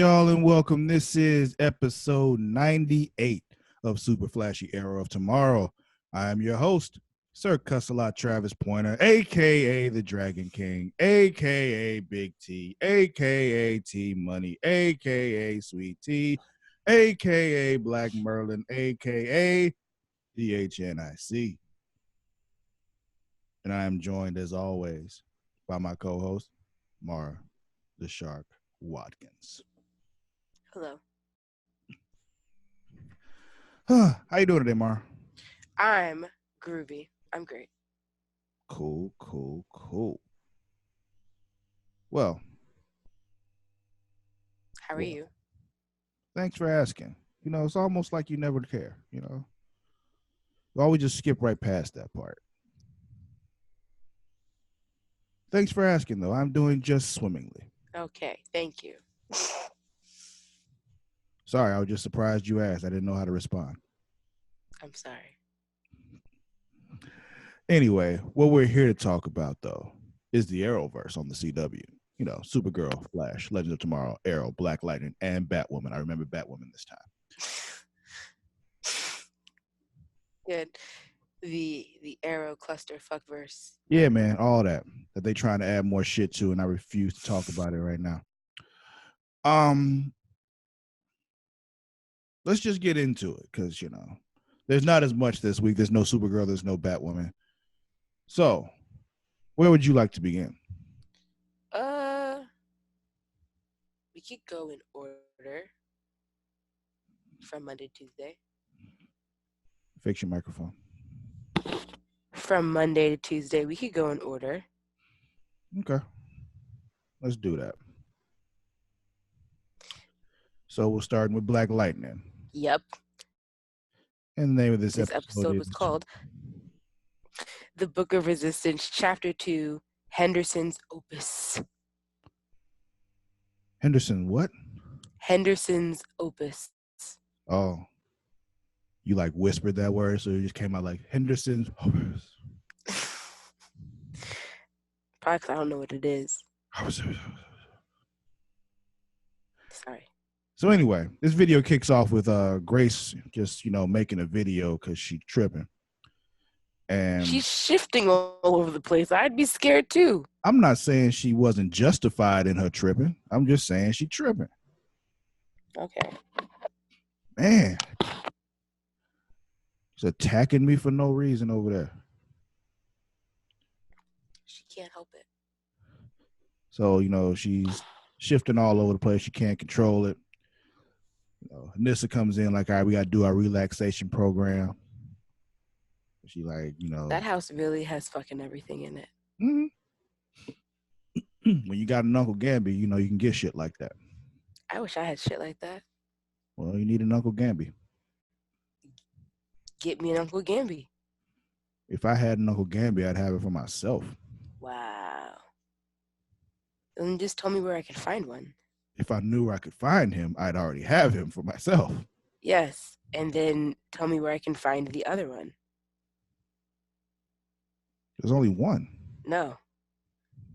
y'all, and welcome. This is episode 98 of Super Flashy Arrow of Tomorrow. I am your host, Sir Cussalot Travis Pointer, a.k.a. the Dragon King, a.k.a. Big T, a.k.a. T Money, a.k.a. Sweet T, a.k.a. Black Merlin, a.k.a. DHNIC. And I am joined, as always, by my co-host, Mara the Shark Watkins. Hello. How you doing today, Mara? I'm groovy. I'm great. Cool. Well, How are you? thanks for asking. You know, it's almost like you never care, you know. You always just skip right past that part. Thanks for asking, though. I'm doing just swimmingly. Okay, thank you. Sorry, I was just surprised you asked. I didn't know how to respond. I'm sorry. Anyway, what we're here to talk about, though, is the Arrowverse on the CW. You know, Supergirl, Flash, Legends of Tomorrow, Arrow, Black Lightning, and Batwoman. I remember Batwoman this time. Good. The Arrow cluster fuckverse. Yeah, man, all that they trying to add more shit to, and I refuse to talk about it right now. Let's just get into it, because, you know, there's not as much this week. There's no Supergirl, there's no Batwoman. So, where would you like to begin? We could go in order from Monday to Tuesday. Fix your microphone. From Monday to Tuesday, we could go in order. Okay. Let's do that. So we'll start with Black Lightning. Yep. And the name of this episode was called The Book of Resistance, Chapter 2, Henderson's Opus. Henderson what? Henderson's Opus. Oh. You like whispered that word, so it just came out like Henderson's Opus. Probably because I don't know what it is. Sorry. So anyway, this video kicks off with Grace just, you know, making a video because she's tripping. And she's shifting all over the place. I'd be scared too. I'm not saying she wasn't justified in her tripping. I'm just saying she tripping. Okay. Man. She's attacking me for no reason over there. She can't help it. So, you know, she's shifting all over the place. She can't control it. You know, Nissa comes in like, all right, we got to do our relaxation program. She like, you know. That house really has fucking everything in it. Mm-hmm. When you got an Uncle Gamby, you know, you can get shit like that. I wish I had shit like that. Well, you need an Uncle Gamby. Get me an Uncle Gamby. If I had an Uncle Gamby, I'd have it for myself. Wow. Then just tell me where I could find one. If I knew where I could find him, I'd already have him for myself. Yes, and then tell me where I can find the other one. There's only one. No.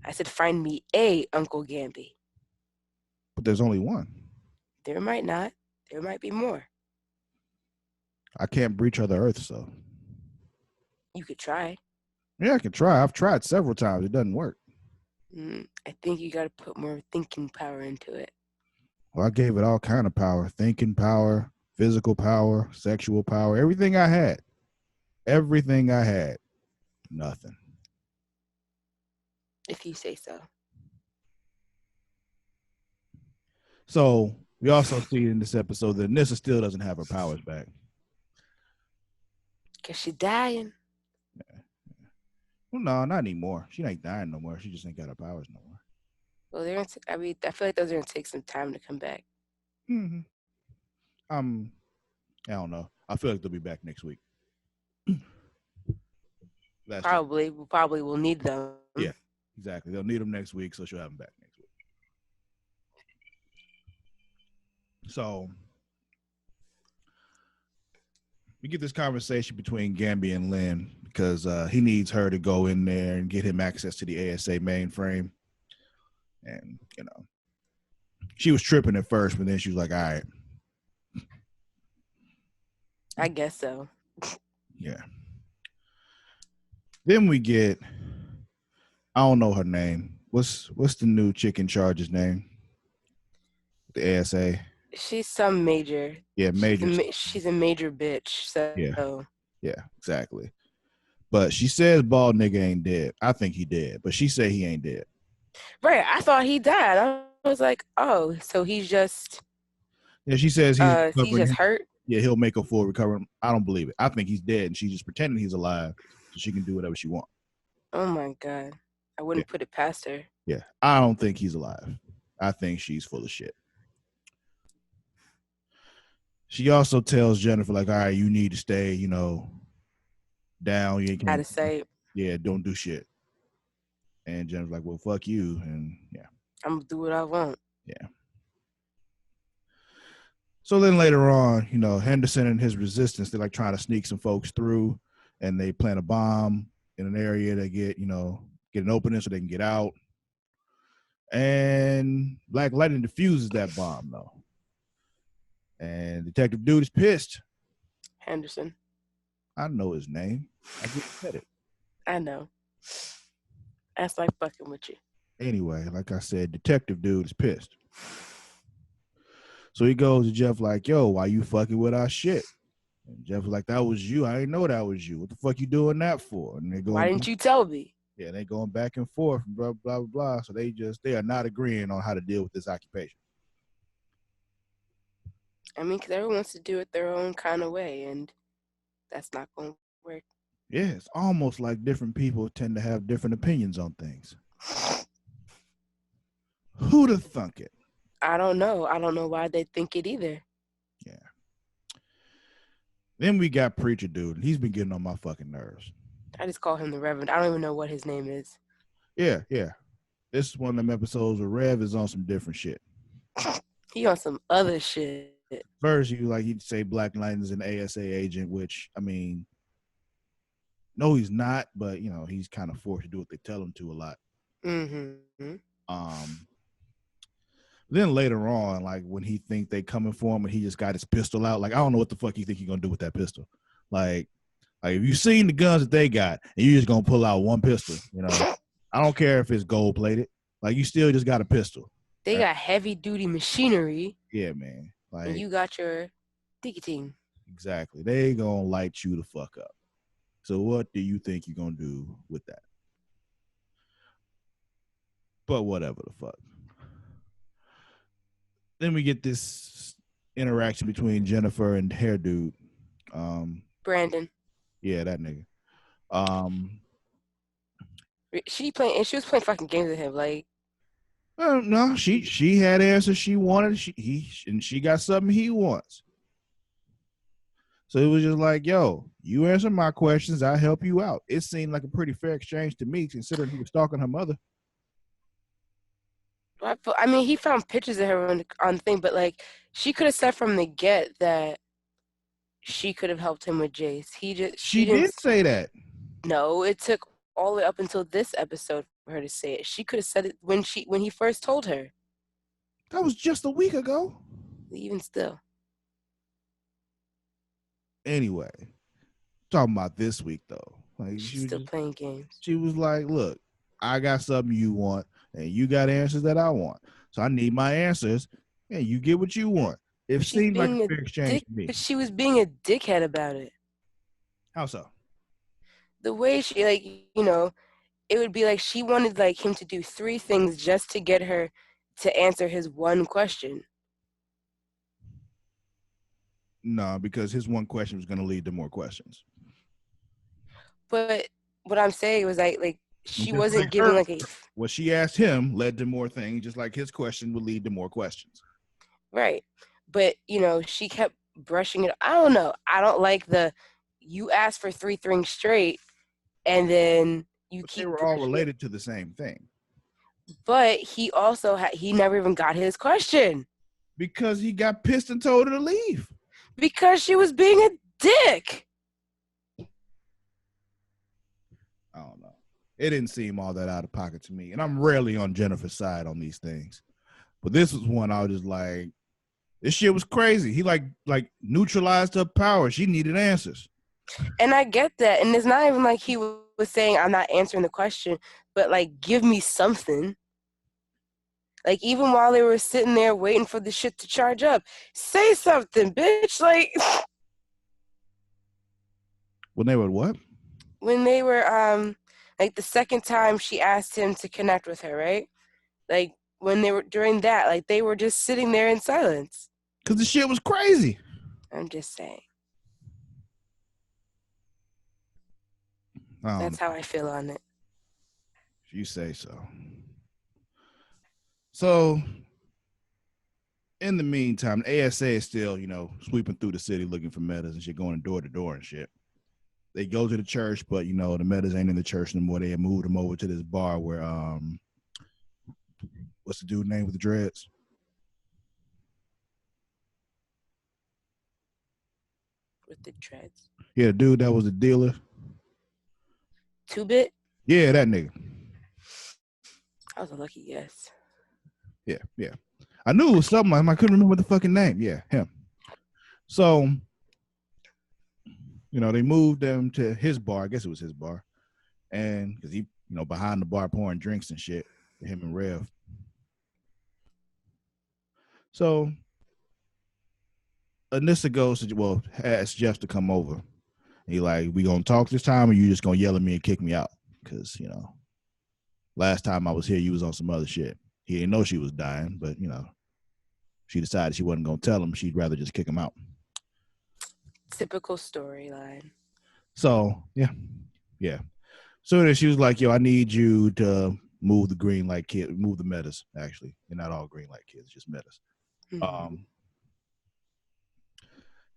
I said find me a Uncle Gamby. But there's only one. There might not. There might be more. I can't breach other Earth, so. You could try. Yeah, I can try. I've tried several times. It doesn't work. I think you got to put more thinking power into it. Well, I gave it all kind of power. Thinking power, physical power, sexual power, everything I had. Everything I had. Nothing. If you say so. So, we also see in this episode that Nissa still doesn't have her powers back. Because she's dying. Yeah. Well, no, not anymore. She ain't dying no more. She just ain't got her powers no more. Well, I feel like those are going to take some time to come back. Mm-hmm. I don't know. I feel like they'll be back next week. Probably. We probably will need them. Yeah, exactly. They'll need them next week, so she'll have them back next week. So, we get this conversation between Gamby and Lynn because he needs her to go in there and get him access to the ASA mainframe. And, you know, She was tripping at first, but then she was like, all right. I guess so. Yeah. Then we get, I don't know her name. What's the new chick in charge's name? The ASA. She's some major. Yeah, major. She's a major bitch. Yeah. So Yeah, exactly. But she says bald nigga ain't dead. I think he dead, but she said he ain't dead. right, I thought he died. I was like, oh, so he's just Yeah, she says he's recovering. hurt. Yeah, he'll make a full recovery. I don't believe it. I think he's dead, and she's just pretending he's alive so she can do whatever she wants. Oh my god, I wouldn't put it past her. Yeah, I don't think he's alive. I think she's full of shit. She also tells Jennifer, like, all right, you need to stay, you know, down. You ain't Out of sight. Yeah, don't do shit. And Jennifer's like, well, fuck you. And yeah. I'm gonna do what I want. Yeah. So then later on, you know, Henderson and his resistance, they're like trying to sneak some folks through, and they plant a bomb in an area to get, you know, get an opening so they can get out. And Black Lightning defuses that bomb, though. And Detective Dude is pissed. Henderson. I know his name. I just said it. I know. That's like fucking with you. Anyway, like I said, Detective Dude is pissed. So he goes to Jeff like, yo, why you fucking with our shit? And Jeff was like, that was you. I didn't know that was you. What the fuck you doing that for? And they go, why didn't you tell me? Yeah, they going back and forth, blah, blah, blah, blah. So they are not agreeing on how to deal with this occupation. I mean, because everyone wants to do it their own kind of way, and that's not going to work. Yeah, it's almost like different people tend to have different opinions on things. Who'd have thunk it? I don't know. I don't know why they think it either. Yeah. Then we got Preacher Dude. He's been getting on my fucking nerves. I just call him the Reverend. I don't even know what his name is. Yeah. This is one of them episodes where Rev is on some different shit. He on some other shit. First, he'd say Black Lightning is an ASA agent, which, I mean, no, he's not, but, you know, he's kind of forced to do what they tell him to a lot. Mm-hmm. Then later on, like, when he think they coming for him and he just got his pistol out, like, I don't know what the fuck you think he's going to do with that pistol. Like, if you've seen the guns that they got and you're just going to pull out one pistol, you know, I don't care if it's gold-plated. Like, you still just got a pistol. They got heavy-duty machinery. Yeah, man. Like, and you got your ticketing. Exactly. They gonna light you the fuck up. So what do you think you're gonna do with that? But whatever the fuck. Then we get this interaction between Jennifer and Hair Dude. Brandon. Yeah, that nigga. She was playing fucking games with him, like. No, she had answers she wanted. She got something he wants. So it was just like, yo, you answer my questions, I help you out. It seemed like a pretty fair exchange to me, considering he was stalking her mother. I mean, he found pictures of her on the thing, but like, she could have said from the get that she could have helped him with Jace. She did say that. No, it took all the way up until this episode for her to say it. She could have said it when he first told her. That was just a week ago. Even still. Anyway, talking about this week though. Like, she's still playing games. She was like, look, I got something you want, and you got answers that I want. So I need my answers, and you get what you want. It seemed like a fair exchange to me. But she was being a dickhead about it. How so? The way she, like, you know, it would be like she wanted like him to do 3 things just to get her to answer his one question. No, because his one question was going to lead to more questions. But what I'm saying was like she wasn't giving like a. What she asked him led to more things, just like his question would lead to more questions. Right. But, you know, she kept brushing it. I don't know. I don't like you asked for 3 things straight and then you keep. They were all related to the same thing. But he also he never even got his question. Because he got pissed and told her to leave. Because she was being a dick. I don't know. It didn't seem all that out of pocket to me. And I'm rarely on Jennifer's side on these things. But this was one I was just like, this shit was crazy. He like neutralized her power. She needed answers. And I get that. And it's not even like he was saying, I'm not answering the question, but like, give me something. Like, even while they were sitting there waiting for the shit to charge up, say something, bitch. Like, When they were what? when they were, like, the second time she asked him to connect with her, right? Like, when they were during that, like, they were just sitting there in silence. Because the shit was crazy. I'm just saying. I don't That's know. how I feel on it. If you say so. So, in the meantime, ASA is still, sweeping through the city looking for Metas and shit, going door to door and shit. They go to the church, but the Metas ain't in the church anymore. They had moved them over to this bar where what's the dude name with the dreads? With the dreads. Yeah, the dude that was the dealer. 2-Bit? Yeah, that nigga. That was a lucky guess. Yeah. I knew it was something. I couldn't remember the fucking name. Yeah, him. So, they moved them to his bar. I guess it was his bar. And because he, behind the bar pouring drinks and shit for him and Rev. So, Anissa goes to, asks Jeff to come over. He like, we gonna talk this time, or you just gonna yell at me and kick me out? Because last time I was here, you was on some other shit. He didn't know she was dying, but she decided she wasn't gonna tell him. She'd rather just kick him out. Typical storyline. So yeah. So then she was like, "Yo, I need you to move the green light kid, move the Metas. Actually, they're not all green light kids, just Metas." Mm-hmm.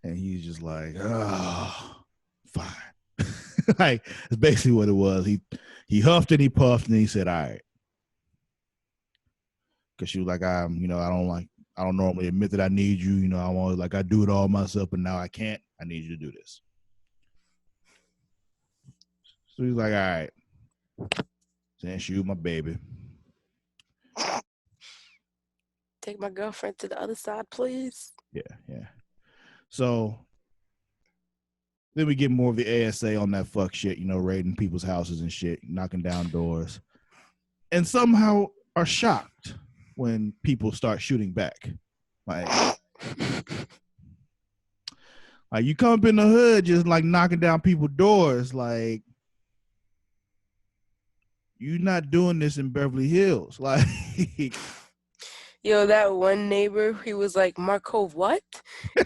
And he's just like, "Oh, fine." Like, it's basically what it was. He huffed and he puffed and he said, "All right." Because she was like, I don't normally admit that I need you. I want, like, I do it all myself, but now I can't. I need you to do this. So he's like, all right. Since you my baby. Take my girlfriend to the other side, please. Yeah. So then we get more of the ASA on that fuck shit, raiding people's houses and shit, knocking down doors. And somehow are shocked when people start shooting back. Like you come up in the hood just like knocking down people's doors, like you're not doing this in Beverly Hills. Like Yo, that one neighbor, he was like, Marco, what?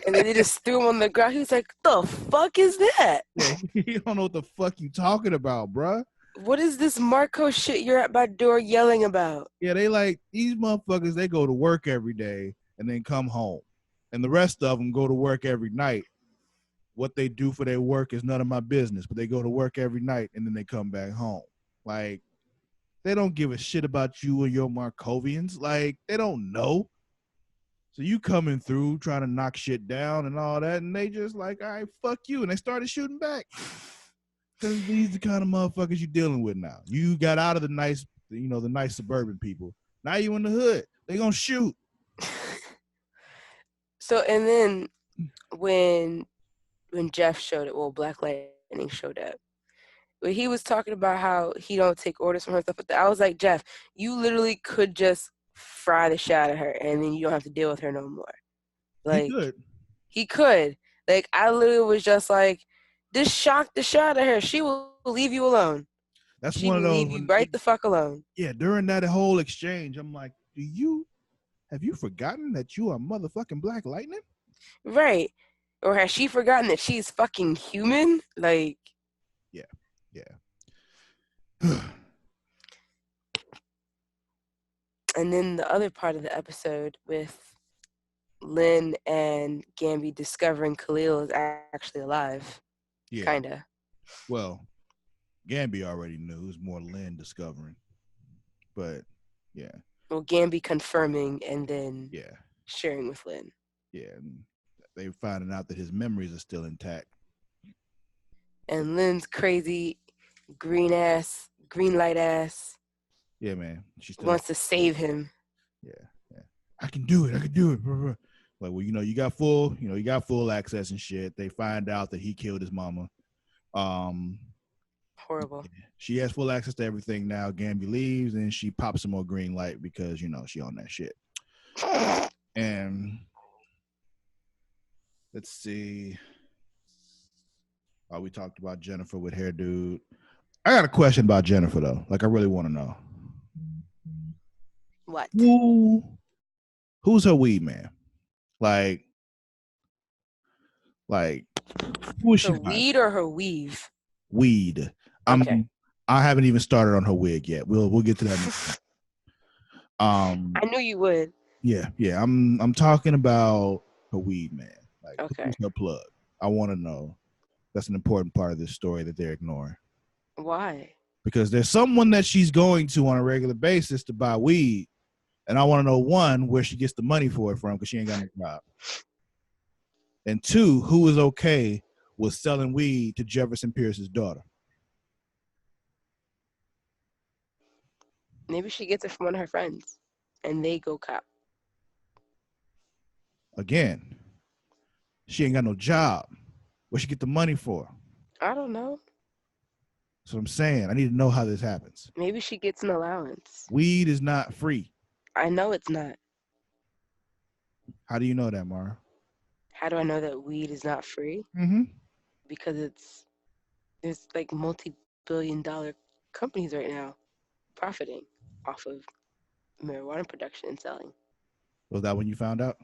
And then they just threw him on the ground. He was like, the fuck is that? Yeah, you don't know what the fuck you talking about, bruh. What is this Marco shit you're at my door yelling about? Yeah, they like, these motherfuckers, they go to work every day and then come home. And the rest of them go to work every night. What they do for their work is none of my business, but they go to work every night and then they come back home. Like, they don't give a shit about you or your Markovians. Like, they don't know. So you coming through trying to knock shit down and all that, and they just like, all right, fuck you. And they started shooting back. Because these are the kind of motherfuckers you're dealing with now. You got out of the nice, the nice suburban people. Now you in the hood. They gonna shoot. So, and then when Jeff showed it, Black Lightning showed up, but he was talking about how he don't take orders from her, stuff like that. I was like, Jeff, you literally could just fry the shit out of her and then you don't have to deal with her no more. Like, he could. Like, I literally was just like, just shock the shit out of her. She will leave you alone. That's she one of those. Leave you right the fuck alone. Yeah, during that whole exchange, I'm like, have you forgotten that you are motherfucking Black Lightning? Right. Or has she forgotten that she's fucking human? Like, yeah. And then the other part of the episode with Lynn and Gambi discovering Khalil is actually alive. Yeah. Kinda. Well, Gambi already knew. It was more Lynn discovering. But, yeah. Well, Gambi confirming and then sharing with Lynn. Yeah. And they finding out that his memories are still intact. And Lynn's crazy green light ass. Yeah, man. She still wants to save him. Yeah. I can do it. I can do it. Like, well, you got full access and shit. They find out that he killed his mama. Horrible. She has full access to everything now. Gambi leaves and she pops some more green light because, she on that shit. And let's see. We talked about Jennifer with Hair Dude. I got a question about Jennifer, though. Like, I really want to know. What? Who's her weed man? Like, who is she? Her weed or her weave? Weed. Okay. I haven't even started on her wig yet. We'll get to that. I knew you would. Yeah. I'm talking about her weed man. Like, okay. Who's her plug? I want to know. That's an important part of this story that they're ignoring. Why? Because there's someone that she's going to on a regular basis to buy weed, and I want to know, one, where she gets the money for it from, because she ain't got no job. And two, who is okay with selling weed to Jefferson Pierce's daughter? Maybe she gets it from one of her friends, and they go cop. Again, she ain't got no job. Where she get the money for? I don't know. That's what I'm saying. I need to know how this happens. Maybe she gets an allowance. Weed is not free. I know it's not. How do you know that, Mara? How do I know that weed is not free? Mm-hmm. Because there's like multi-billion-dollar companies right now profiting off of marijuana production and selling. Was that when you found out?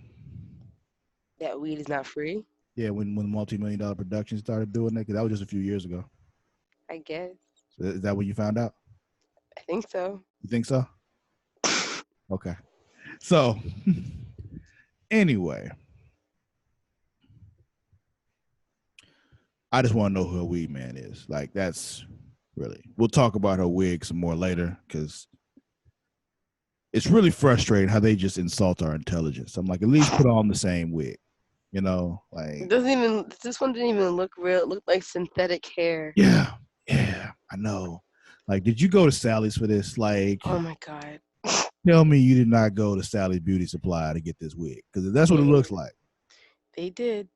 That weed is not free? Yeah, when multi-million-dollar productions started doing that, because that was just a few years ago. I guess. So is that when you found out? I think so. You think so? Okay. So, anyway, I just want to know who her weed man is. Like, that's really. We'll talk about her wig some more later, because it's really frustrating how they just insult our intelligence. I'm like, at least put on the same wig. Like, This one didn't even look real. It looked like synthetic hair. Yeah, I know. Like, did you go to Sally's for this? Like, oh my God. Tell me you did not go to Sally's Beauty Supply to get this wig, because that's what it looks like. They did.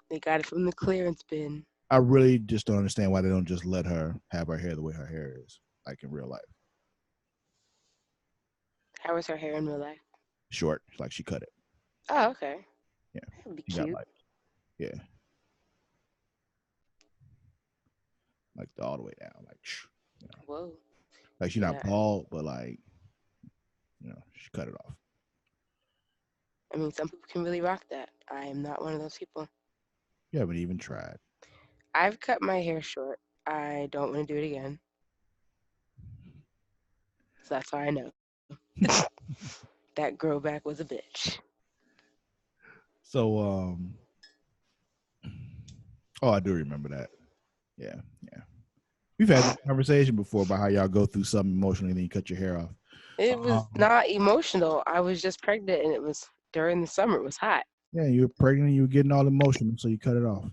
They got it from the clearance bin. I really just don't understand why they don't just let her have her hair the way her hair is, like in real life. How was her hair in real life? Short, like she cut it. Oh, okay. Yeah. That would be cute. Like all the way down, like. Whoa. Like she's not bald, but like, she cut it off. I mean, some people can really rock that. I am not one of those people. You haven't even tried. I've cut my hair short. I don't want to do it again. So that's why I know. That grow back was a bitch. So, I do remember that. Yeah. We've had this conversation before about how y'all go through something emotionally and then you cut your hair off. It was not emotional. I was just pregnant and it was during the summer. It was hot. Yeah, you were pregnant and you were getting all emotional, so you cut it off.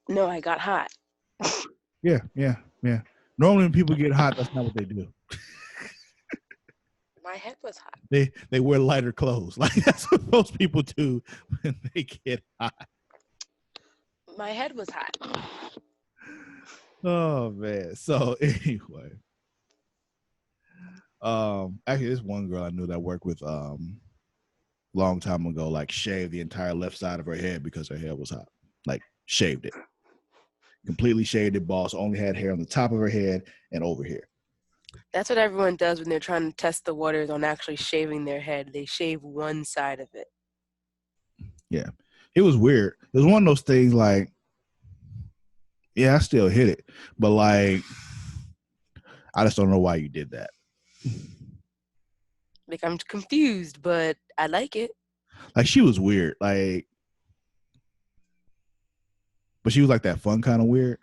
No, I got hot. Yeah. Normally when people get hot, that's not what they do. My head was hot. They wear lighter clothes. Like that's what most people do when they get hot. My head was hot. Oh man. So anyway. Actually this one girl I knew that I worked with long time ago, like shaved the entire left side of her head because her hair was hot. Like shaved it. Completely shaved it, boss. Only had hair on the top of her head and over here. That's what everyone does when they're trying to test the waters on actually shaving their head. They shave one side of it. Yeah. It was weird. It was one of those things like, yeah, I still hit it. But like, I just don't know why you did that. Like, I'm confused, but I like it. Like, she was weird. Like, but she was like that fun kind of weird.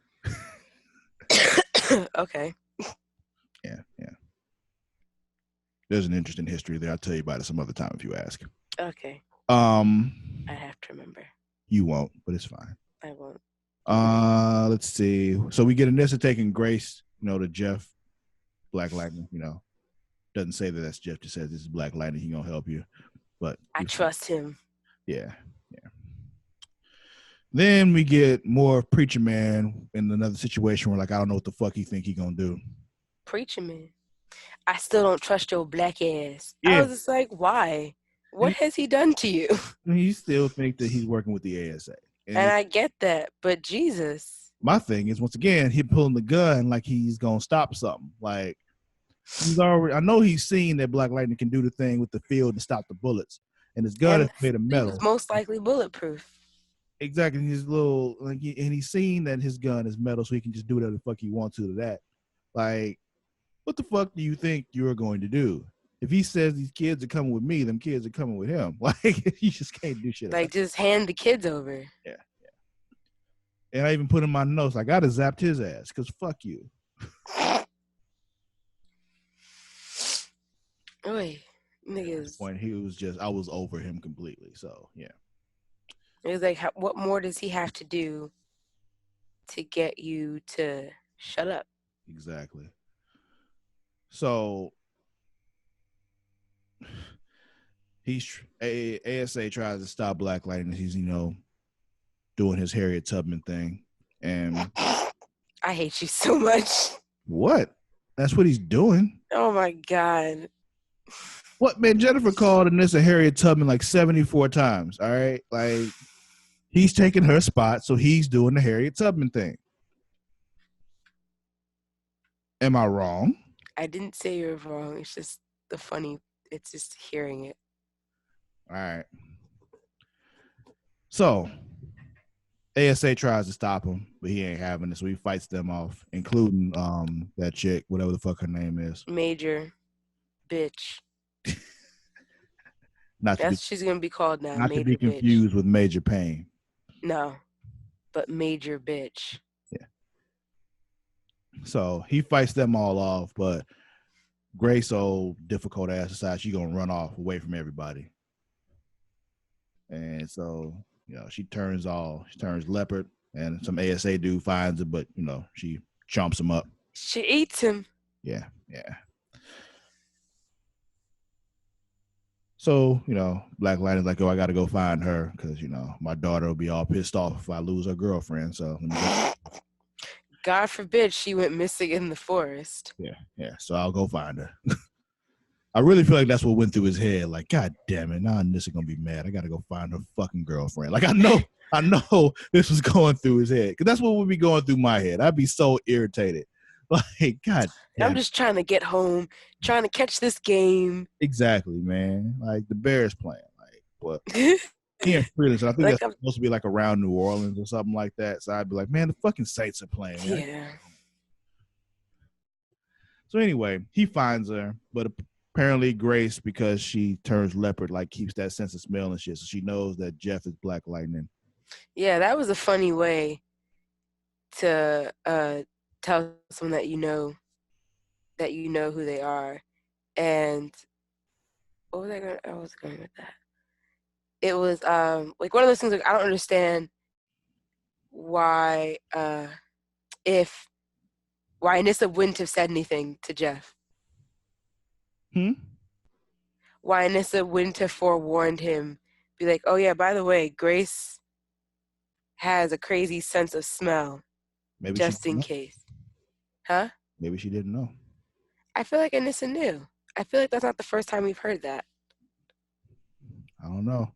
Okay. Yeah. There's an interesting history there. I'll tell you about it some other time if you ask. Okay. I have to remember. You won't, but it's fine. I won't. Let's see. So we get Anissa taking Grace, to Jeff Black Lightning, Doesn't say that that's Jeff. Just says this is Black Lightning. He gonna help you. But I trust him. Yeah. Then we get more Preacher Man in another situation where, like, I don't know what the fuck he think he gonna do. Preacher Man. I still don't trust your black ass. Yeah. I was just like, why? What has he done to you? You still think that he's working with the ASA. And I get that, but Jesus. My thing is, once again, he pulling the gun like he's gonna stop something. Like, he's already, I know he's seen that Black Lightning can do the thing with the field to stop the bullets, and his gun is made of metal. It's most likely bulletproof. Exactly. His little, like, and he's seen that his gun is metal, so he can just do whatever the fuck he wants to that. Like, what the fuck do you think you're going to do? If he says these kids are coming with me, them kids are coming with him. Like, you just can't do shit. Like, just hand the kids over. Yeah. And I even put in my notes, I gotta zapped his ass, because fuck you. Oy, niggas. At this point, I was over him completely. So, yeah. It was like, what more does he have to do to get you to shut up? Exactly. So, ASA tries to stop Black Lightning. He's, doing his Harriet Tubman thing. And I hate you so much. What? That's what he's doing. Oh, my God. What, man? Jennifer called Anissa Harriet Tubman like 74 times, all right? Like, he's taking her spot, so he's doing the Harriet Tubman thing. Am I wrong? I didn't say you're wrong. It's just it's just hearing it. All right. So, ASA tries to stop him, but he ain't having it, so he fights them off, including that chick, whatever the fuck her name is. Major bitch. That's what she's gonna be called now. Not Major to be confused with Major Payne. No, but Major bitch. Yeah. So he fights them all off, but Grace, old difficult ass, decides she's gonna run off away from everybody, and so she turns leopard, and some ASA dude finds her, but she chomps him up. She eats him. Yeah. So, Black Lightning's like, I got to go find her because, my daughter will be all pissed off if I lose her girlfriend. So, God forbid she went missing in the forest. Yeah. So I'll go find her. I really feel like that's what went through his head. Like, God damn it, now Anissa gonna be mad. I got to go find her fucking girlfriend. Like, I know this was going through his head because that's what would be going through my head. I'd be so irritated. Like, God damn. I'm just trying to get home, trying to catch this game. Exactly, man. Like, the Bears playing. Like, what? He in Freeland, I think that's supposed to be like around New Orleans or something like that. So I'd be like, man, the fucking Saints are playing. Man. Yeah. So anyway, he finds her, but apparently Grace, because she turns leopard, like, keeps that sense of smell and shit. So she knows that Jeff is Black Lightning. Yeah, that was a funny way to tell someone that you know who they are. And what was I was going with that. It was like one of those things, like, I don't understand why Anissa wouldn't have said anything to Jeff. Why Anissa wouldn't have forewarned him, be like, oh yeah, by the way, Grace has a crazy sense of smell. Maybe just in case. Huh? Maybe she didn't know. I feel like Anissa knew. I feel like that's not the first time we've heard that. I don't know.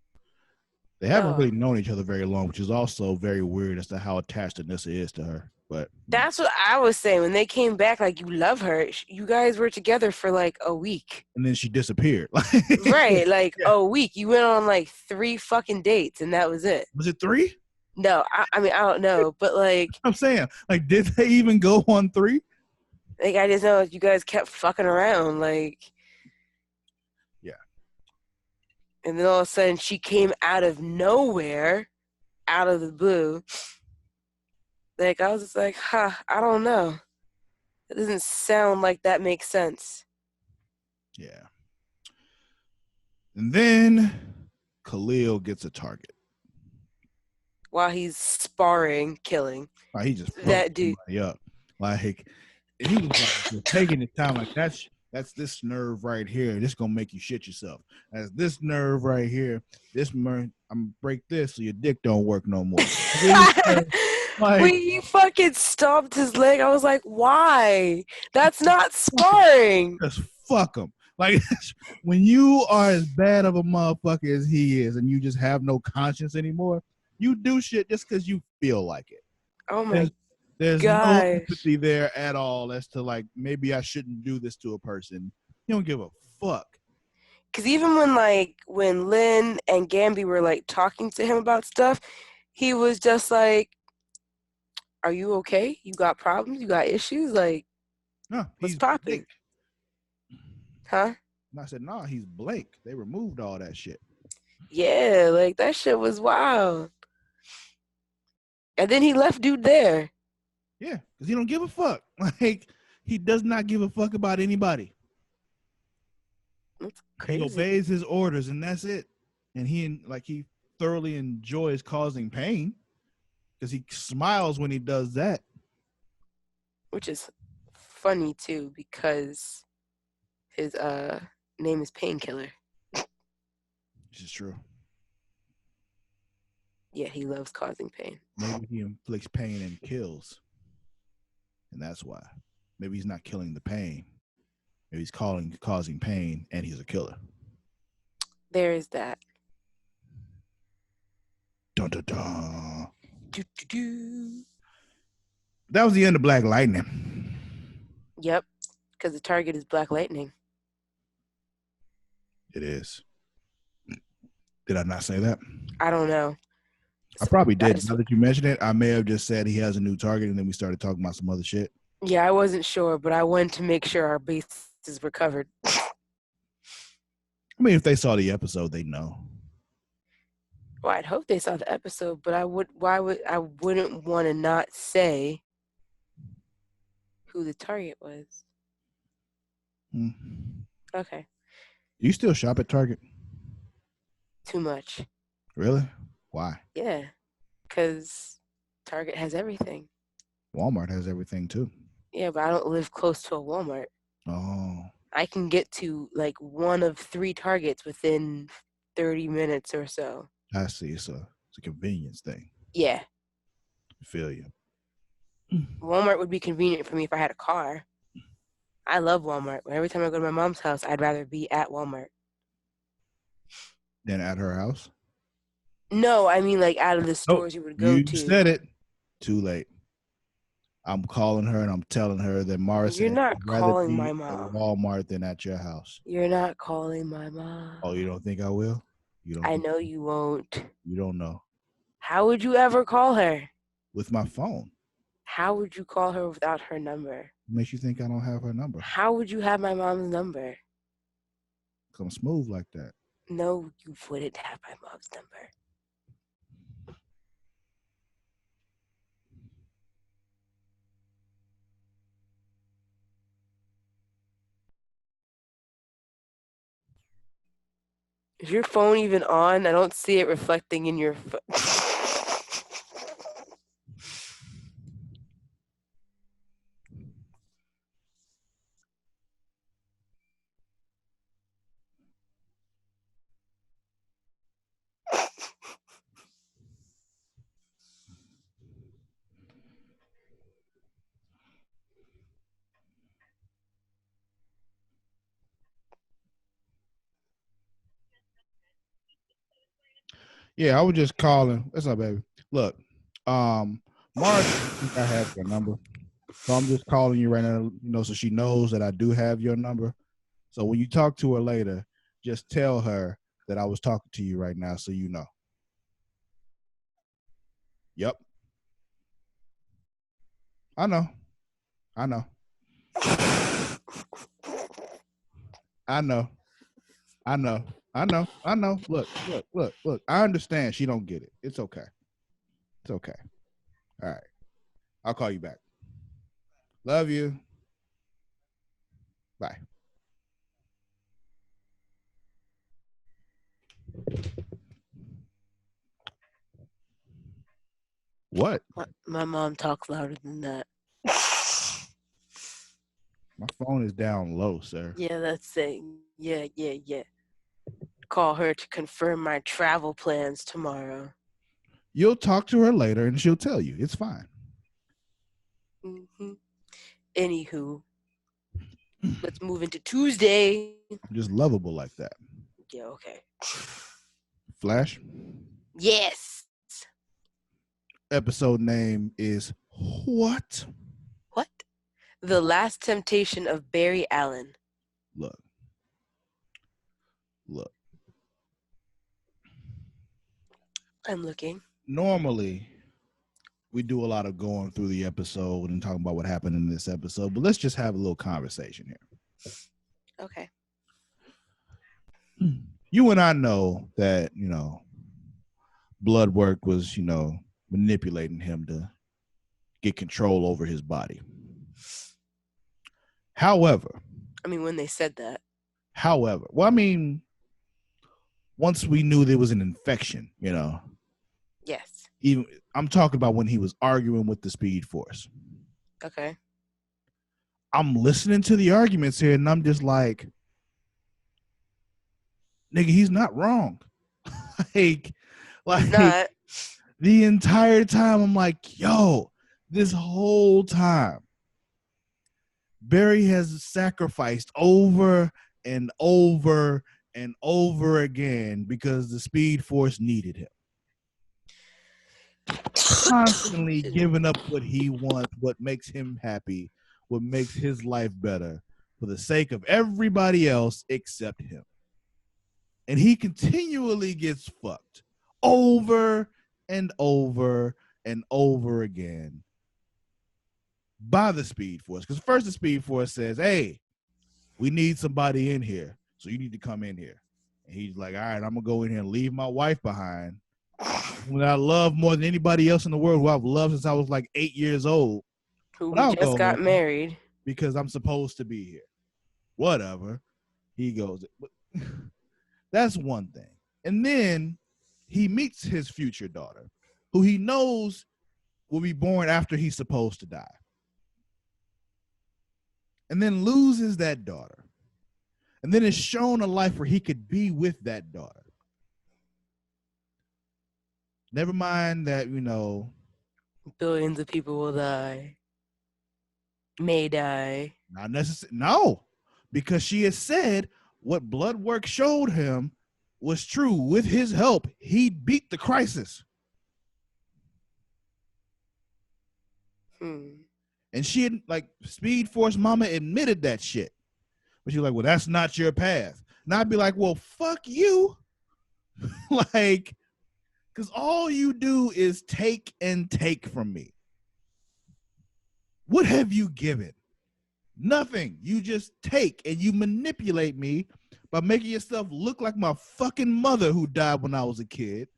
They haven't really known each other very long, which is also very weird as to how attached Anissa is to her. But that's what I was saying. When they came back, like, you love her. You guys were together for like a week. And then she disappeared. Right, like a week. You went on like 3 fucking dates and that was it. Was it 3? No, I mean, I don't know. But like, I'm saying, like, did they even go on 3? Like, I just know you guys kept fucking around. Like, yeah. And then all of a sudden she came out of nowhere, out of the blue. Like, I was just like, I don't know. It doesn't sound like that makes sense. Yeah. And then Khalil gets a target. While he's sparring, killing. He just that dude up. Like, he was like, taking his time. Like, That's this nerve right here. This gonna make you shit yourself. That's this nerve right here. I'm gonna break this so your dick don't work no more. When Like, he fucking stomped his leg, I was like, why? That's not sparring. just fuck him. Like, when you are as bad of a motherfucker as he is, and you just have no conscience anymore, you do shit just because you feel like it. Oh my There's no gosh. empathy there at all as to like maybe I shouldn't do this to a person. You don't give a fuck. Because even when Lynn and Gamby were like talking to him about stuff, he was just like, "Are you okay? You got problems? You got issues? Like, No, what's he's popping? Blake. Huh?" And I said, nah, he's Blake. They removed all that shit. Yeah, like that shit was wild. And then he left dude there. Yeah, because he don't give a fuck. Like, he does not give a fuck about anybody. That's He crazy. obeys his orders, and that's it. And he thoroughly enjoys causing pain because he smiles when he does that. Which is funny too, because his name is Painkiller. This is true. Yeah, he loves causing pain. Maybe he inflicts pain and kills, and that's why. Maybe he's not killing the pain. Maybe he's causing pain, and he's a killer. There is that. Dun, dun, dun. Do, do, do. That was the end of Black Lightning. Yep, because the target is Black Lightning. It is. Did I not say that? I don't know. I probably did. Now that you mentioned it, I may have just said he has a new target, and then we started talking about some other shit. Yeah, I wasn't sure, but I wanted to make sure our bases were covered. I mean, if they saw the episode, they know. Well, I'd hope they saw the episode, but I wouldn't want to not say who the target was. Okay. You still shop at Target? Too much. Really? Why? Yeah, because Target has everything. Walmart has everything too. Yeah, but I don't live close to a Walmart. Oh. I can get to like one of 3 Targets within 30 minutes or so. I see. It's a convenience thing. Yeah. I feel you. Walmart would be convenient for me if I had a car. I love Walmart, but every time I go to my mom's house, I'd rather be at Walmart. Then at her house? No, I mean like out of the stores you would go to. You said it. Too late. I'm calling her and I'm telling her that Morris You're not would rather calling be my at mom. Walmart than at your house. You're not calling my mom. Oh, you don't think I will? I know you won't. You don't know. How would you ever call her? With my phone. How would you call her without her number? What makes you think I don't have her number? How would you have my mom's number? Because I'm smooth like that. No, you wouldn't have my mom's number. Is your phone even on? I don't see it reflecting in your phone. Yeah, I was just calling. What's up, baby? Look, Marge, I have your number. So I'm just calling you right now, so she knows that I do have your number. So when you talk to her later, just tell her that I was talking to you right now so you know. Yep. I know. I know. I know. I know. I know. I know. Look. I understand she don't get it. It's okay. It's okay. All right. I'll call you back. Love you. Bye. What? My mom talks louder than that. My phone is down low, sir. Yeah, that's it. Yeah. Call her to confirm my travel plans tomorrow. You'll talk to her later and she'll tell you. It's fine. Mm-hmm. Anywho, let's move into Tuesday. I'm just lovable like that. Yeah, okay. Flash. Yes. Episode name is what? What? The Last Temptation of Barry Allen. Look. I'm looking. Normally, we do a lot of going through the episode and talking about what happened in this episode, but let's just have a little conversation here. Okay. You and I know that, Bloodwork was, manipulating him to get control over his body. However, when they said that. Once we knew there was an infection, Yes. even I'm talking about when he was arguing with the Speed Force. Okay. I'm listening to the arguments here and I'm just like, nigga, he's not wrong. like Not. the entire time I'm like, yo, this whole time Barry has sacrificed over and over and over again because the Speed Force needed him. Constantly giving up what he wants, what makes him happy, what makes his life better for the sake of everybody else except him. And he continually gets fucked over and over and over again by the Speed Force. Because first the Speed Force says, hey, we need somebody in here, so you need to come in here. And he's like, all right, I'm going to go in here and leave my wife behind, who I love more than anybody else in the world, who I've loved since I was like 8 years old. Who we just got married. Because I'm supposed to be here. Whatever. He goes. That's one thing. And then he meets his future daughter, who he knows will be born after he's supposed to die. And then loses that daughter. And then is shown a life where he could be with that daughter. Never mind that, billions of people will die. May die. Not necessarily. No, because she has said what Bloodwork showed him was true. With his help, he beat the crisis. And she had, Speed Force Mama admitted that shit. But she's like, well, that's not your path. And I'd be like, well, fuck you. Because all you do is take and take from me. What have you given? Nothing. You just take and you manipulate me by making yourself look like my fucking mother who died when I was a kid.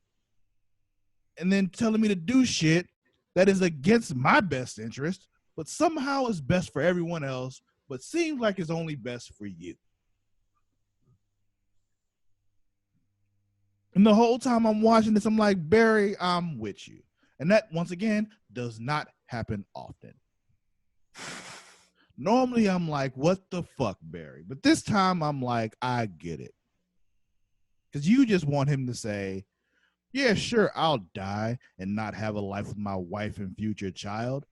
And then telling me to do shit that is against my best interest, but somehow is best for everyone else, but seems like it's only best for you. And the whole time I'm watching this, I'm like, Barry, I'm with you. And that, once again, does not happen often. Normally, I'm like, what the fuck, Barry? But this time, I'm like, I get it. Because you just want him to say, yeah, sure, I'll die and not have a life with my wife and future child.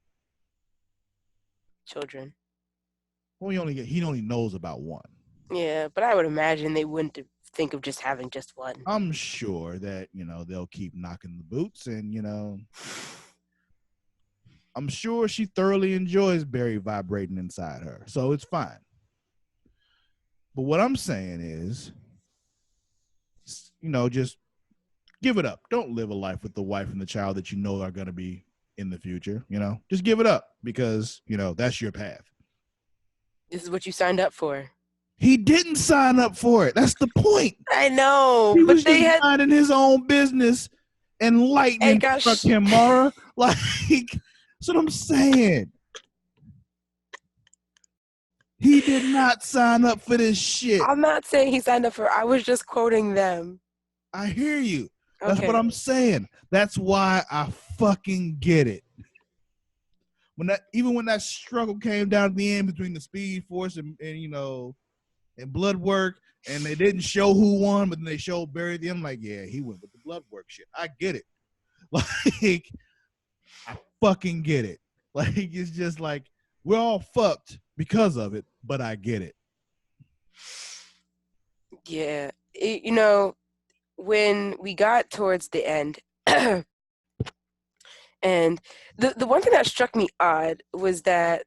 Children. Well, he only knows about one. Yeah, but I would imagine they wouldn't think of just having just one. I'm sure that, they'll keep knocking the boots and, I'm sure she thoroughly enjoys Barry vibrating inside her. So it's fine. But what I'm saying is, just give it up. Don't live a life with the wife and the child that you know are going to be in the future. Just give it up because, that's your path. This is what you signed up for. He didn't sign up for it. That's the point. I know. He was just minding his own business and lightning struck him, Mara. That's what I'm saying. He did not sign up for this shit. I'm not saying he signed up for it. I was just quoting them. I hear you. That's what I'm saying. That's why I fucking get it. when that struggle came down at the end between the Speed Force and and Blood Work, and they didn't show who won, but then they showed Barry at the end. I'm like, yeah, he went with the Blood Work shit. I get it. Like, I fucking get it. Like, it's just like we're all fucked because of it, but I get it. Yeah. When we got towards the end, and the one thing that struck me odd was that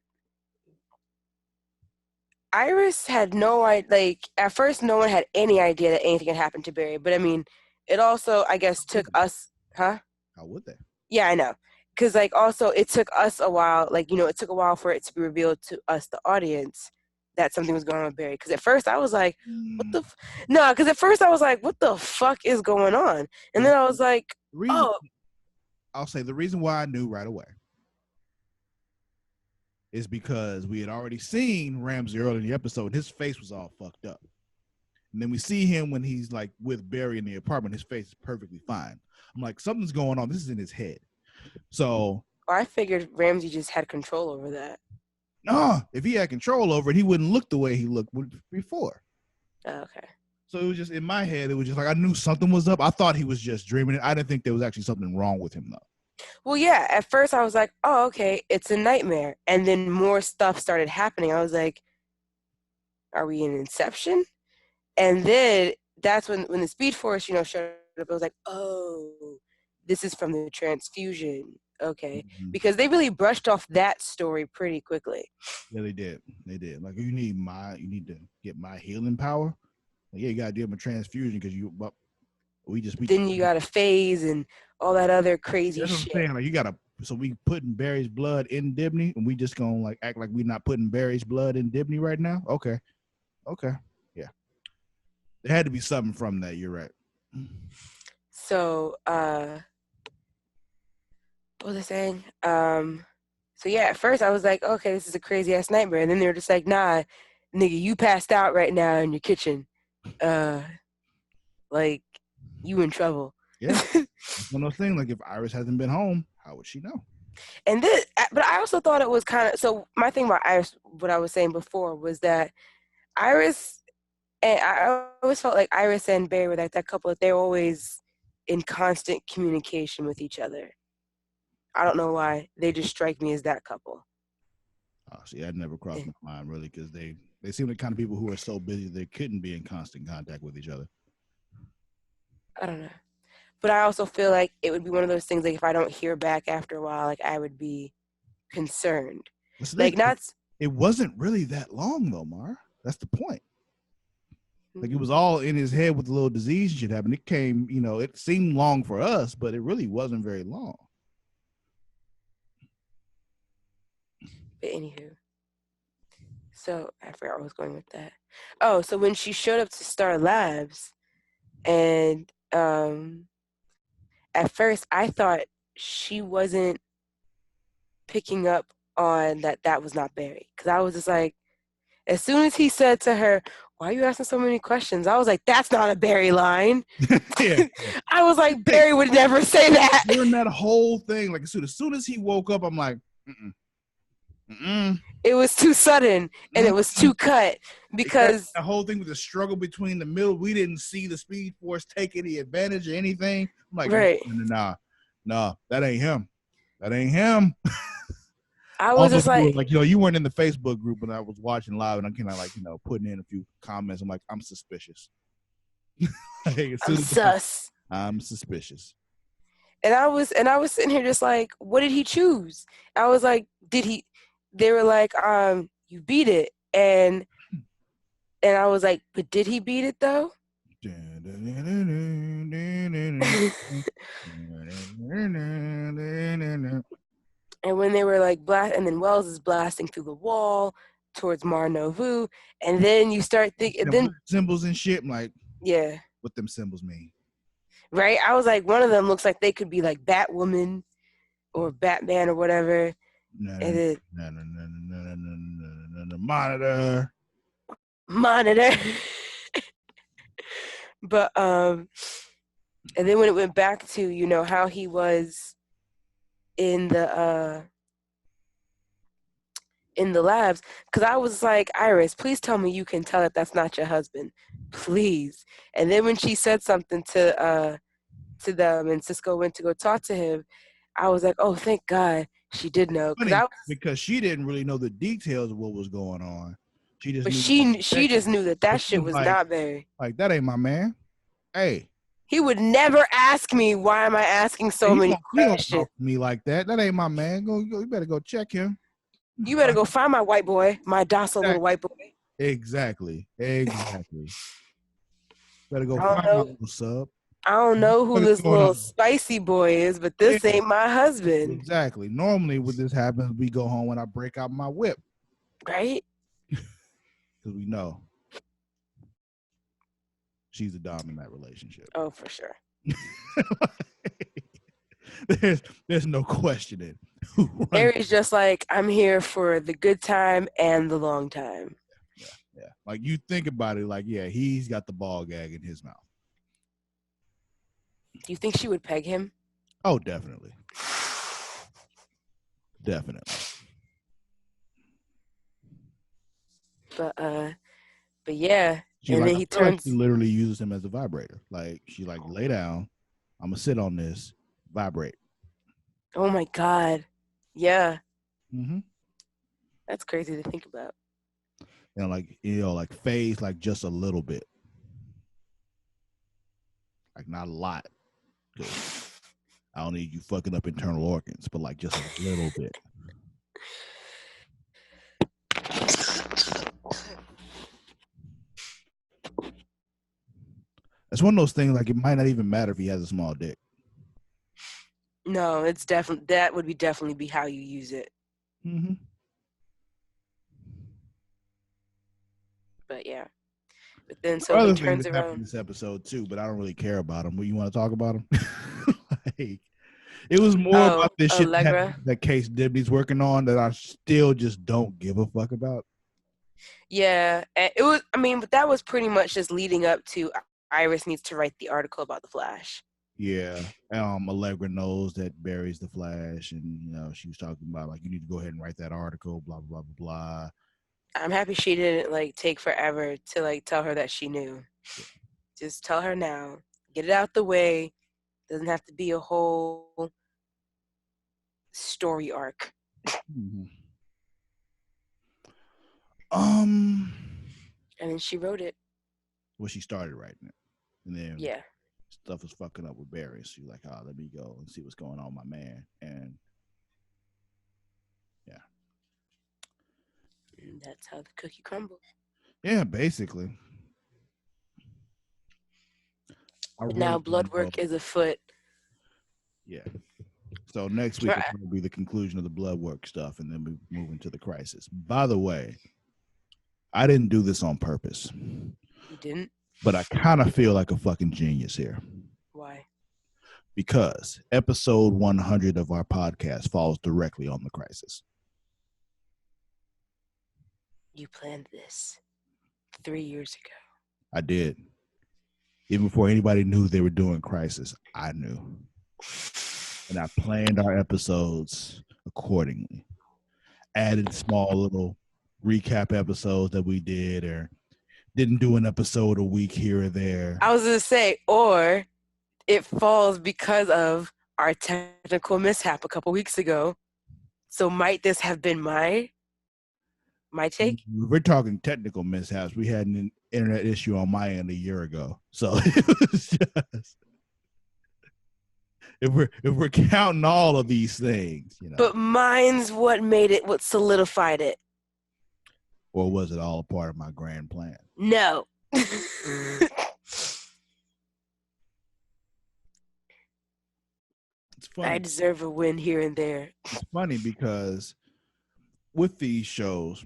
Iris had no idea, like, at first no one had any idea that anything had happened to Barry, but I mean, it also, I guess, took us, huh? How would they? Yeah, I know. Because, like, also, it took us a while, like, it took a while for it to be revealed to us, the audience, that something was going on with Barry. Because at first I was like, no, because at first I was like, what the fuck is going on? And then I was like, I'll say the reason why I knew right away is because we had already seen Ramsey early in the episode, and his face was all fucked up. And then we see him when he's like with Barry in the apartment, his face is perfectly fine. I'm like, something's going on. This is in his head. So I figured Ramsey just had control over that. No, if he had control over it, he wouldn't look the way he looked before. Okay. So it was just in my head, it was just like I knew something was up. I thought he was just dreaming it. I didn't think there was actually something wrong with him though. Well, yeah, at first I was like, oh, okay, it's a nightmare. And then more stuff started happening. I was like, are we in Inception? And then that's when the Speed Force, showed up. I was like, oh, this is from the transfusion. Okay. Mm-hmm. Because they really brushed off that story pretty quickly. Yeah, they did. Like, you need to get my healing power. Like, yeah, you got to deal with transfusion because then you got to phase and all that other crazy that's shit. What I'm saying. Like, you got to, so we putting Barry's blood in Dibney, and we just gonna like act like we're not putting Barry's blood in Dibney right now. Okay, yeah. There had to be something from that. You're right. So, what was I saying? So yeah, at first I was like, okay, this is a crazy ass nightmare, and then they were just like, nah, nigga, you passed out right now in your kitchen. Like, you in trouble. Yeah. It's one of those things, like, if Iris hasn't been home, how would she know? And but I also thought it was kind of, so my thing about Iris, what I was saying before, was that Iris, and I always felt like Iris and Barry were like that couple, they're always in constant communication with each other. I don't know why. They just strike me as that couple. Oh, see, that never crossed my mind, really, because they seem like kind of people who are so busy they couldn't be in constant contact with each other. I don't know. But I also feel like it would be one of those things, like, if I don't hear back after a while, like, I would be concerned. Like, it wasn't really that long, though, Mar. That's the point. Like, it was all in his head with the little disease shit happened. It came, it seemed long for us, but it really wasn't very long. But anywho, so I forgot where I was going with that. Oh, so when she showed up to Star Labs, and at first I thought she wasn't picking up on that was not Barry, because I was just like, as soon as he said to her, why are you asking so many questions? I was like, that's not a Barry line. Yeah. I was like, Barry would never say that. During that whole thing, like, as soon as he woke up, I'm like, It was too sudden, and it was too cut, because the whole thing with the struggle between the middle, we didn't see the Speed Force take any advantage of anything. I'm like, right. Nah, that ain't him. I was just like, you weren't in the Facebook group when I was watching live, and I'm kind of like, putting in a few comments. I'm like, I'm suspicious. I'm suspicious. And I was sitting here just like, what did he choose? I was like, they were like, you beat it. And I was like, but did he beat it though? And when they were like and then Wells is blasting through the wall towards Mar Novu, and then you start thinking, then symbols and shit. I'm like, yeah, what them symbols mean? Right? I was like, one of them looks like they could be like Batwoman or Batman or whatever. Monitor. But and then when it went back to how he was in the in the labs, because I was like, Iris, please tell me you can tell that that's not your husband, please. And then when she said something to them and Cisco went to go talk to him, I was like, oh, thank God she did know, Funny because she didn't really know the details of what was going on. She just but knew. she just knew that But she shit was like, not Barry. like that ain't my man. Hey, He would never ask me, why am I asking so many he don't questions? talk to me like that. That ain't my man. Go, you better go check him. You better go find my white boy, my docile little white boy. Exactly. Better go I don't find my know. little sub. I don't know who What is this going little on? spicy boy is, but this Yeah. ain't my husband, Exactly. Normally, when this happens, we go home when I break out my whip right? because we know she's a dom in that relationship. Oh, for sure. There's no questioning. Barry's just like, I'm here for the good time and the long time. Yeah. Like you think about it, like, yeah, he's got the ball gag in his mouth. Do you think she would peg him? Oh, definitely. Definitely. But yeah. She and like, then he I feel like turns. she literally uses him as a vibrator. Like she like lay down. I'm gonna sit on this, vibrate. Oh my God. Yeah. Mm-hmm. That's crazy to think about. And like like phase like just a little bit, like not a lot. I don't need you fucking up internal organs, but like just a little bit. It's one of those things like it might not even matter if he has a small dick. No, it's definitely, that would definitely be how you use it. Mm-hmm. But yeah. But then so he turns around. In this episode too, but I don't really care about him. You want to talk about him? Like, it was more about this shit that Case Dibney's working on that I still just don't give a fuck about. Yeah, it was. I mean, but that was pretty much just leading up to Iris needs to write the article about the Flash. Yeah, Allegra knows that Barry's the Flash, and she was talking about like you need to go ahead and write that article. Blah blah blah blah. I'm happy she didn't like take forever to like tell her that she knew. Yeah. Just tell her now. Get it out the way. Doesn't have to be a whole story arc. Mm-hmm. And then she wrote it. Well, she started writing it, and then stuff was fucking up with Barry. So she's like, "Oh, let me go and see what's going on, with my man." And and that's how the cookie crumbled. Yeah, basically. But now blood work is afoot. Yeah. So next week will be the conclusion of the blood work stuff, and then we move into the crisis. By the way, I didn't do this on purpose. You didn't? But I kind of feel like a fucking genius here. Why? Because episode 100 of our podcast falls directly on the crisis. You planned this 3 years ago. I did. Even before anybody knew they were doing crisis, I knew. And I planned our episodes accordingly. Added small little recap episodes that we did, or didn't do an episode a week here or there. I was going to say, or it falls because of our technical mishap a couple weeks ago. So might this have been my take? We're talking technical mishaps. We had an internet issue on my end a year ago. So it was just, if we're counting all of these things, But mine's what solidified it. Or was it all a part of my grand plan? No. It's funny. I deserve a win here and there. It's funny because with these shows,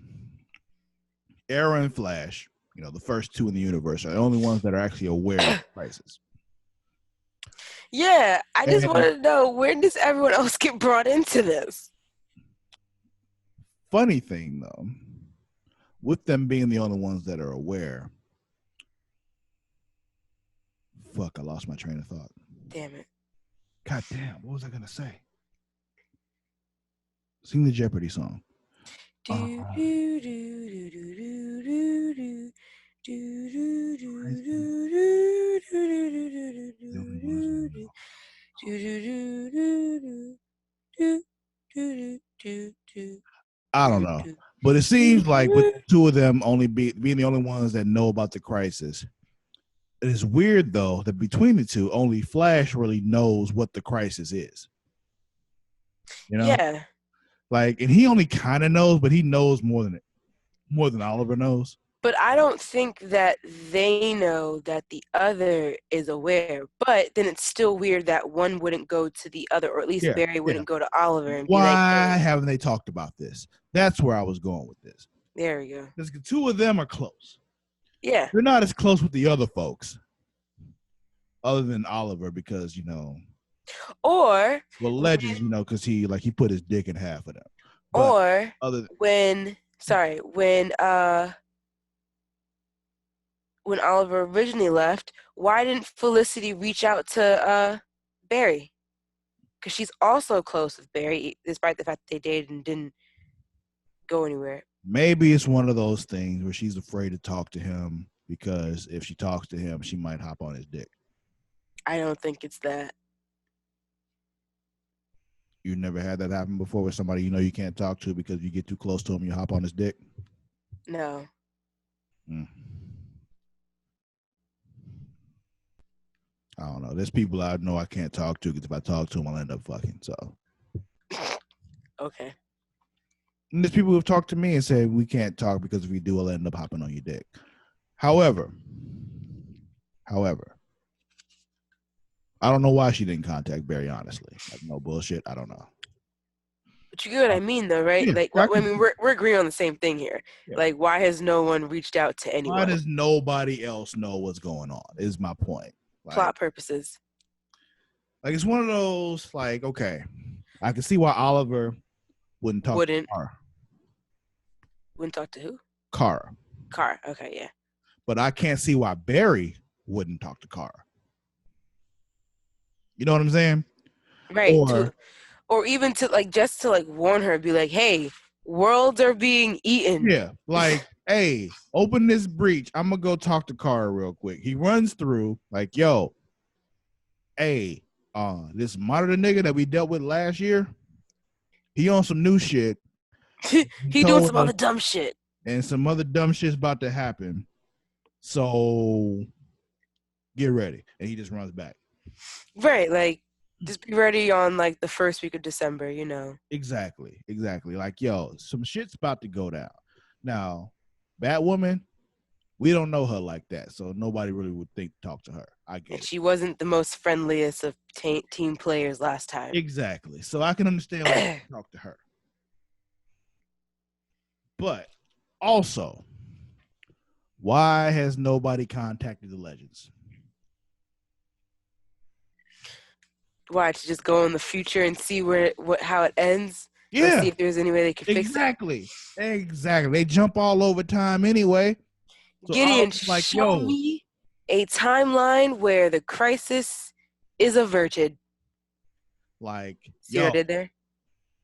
Arrow and Flash, the first two in the universe, are the only ones that are actually aware of the crisis. Yeah, I just want to know, where does everyone else get brought into this? Funny thing, though, with them being the only ones that are aware, fuck, I lost my train of thought. Damn it. God damn, what was I going to say? Sing the Jeopardy song. Do do do do do do do. Do, do, do, do, do, do, do, do, do, do, I don't know, but it seems like with the two of them only being the only ones that know about the crisis. It is weird though that between the two, only Flash really knows what the crisis is. You know, Yeah, like, and he only kind of knows, but he knows more than Oliver knows. but I don't think that they know that the other is aware. But then it's still weird that one wouldn't go to the other, or at least Yeah, Barry wouldn't go to Oliver and be Why like, hey. haven't they talked about this? That's where I was going with this. There we go. Because the two of them are close. Yeah. They're not as close with the other folks, other than Oliver, because Or Legends, because he put his dick in half of them. But or when Oliver originally left, why didn't Felicity reach out to Barry? Because she's also close with Barry, despite the fact that they dated and didn't go anywhere. Maybe it's one of those things where she's afraid to talk to him because if she talks to him, she might hop on his dick. I don't think it's that. You never had that happen before with somebody you can't talk to because you get too close to him, you hop on his dick? No. I don't know. There's people I know I can't talk to because if I talk to them, I'll end up fucking. So. Okay. And there's people who've talked to me and said we can't talk because if we do, I'll end up hopping on your dick. However, I don't know why she didn't contact Barry, honestly. Like, no bullshit. I don't know. But you get what I mean, though, right? Yeah, we're agreeing on the same thing here. Yeah. Like, why has no one reached out to anyone? Why does nobody else know what's going on is my point. Plot purposes. Like, it's one of those, like, okay, I can see why Oliver wouldn't talk to Kara. Wouldn't talk to who? Kara. Okay, yeah. But I can't see why Barry wouldn't talk to Kara. You know what I'm saying? Right. Or even to warn her, be like, hey, worlds are being eaten. Yeah. Like, hey, open this breach. I'm going to go talk to Kara real quick. He runs through like, yo, hey, this monitor nigga that we dealt with last year, he on some new shit. he doing some other dumb shit. And some other dumb shit's about to happen. So get ready. And he just runs back. Right. Like, just be ready on like the first week of December, Exactly. Like, yo, some shit's about to go down. Now, Batwoman, we don't know her like that, so nobody really would think to talk to her. I get it. She wasn't the most friendliest of team players last time. Exactly. So I can understand why you talk to her. But also, why has nobody contacted the Legends? Why, to just go in the future and see how it ends? Yeah. See if there's any way they could fix it. Exactly. They jump all over time anyway. So Gideon, show me a timeline where the crisis is averted. Like, see what I did there?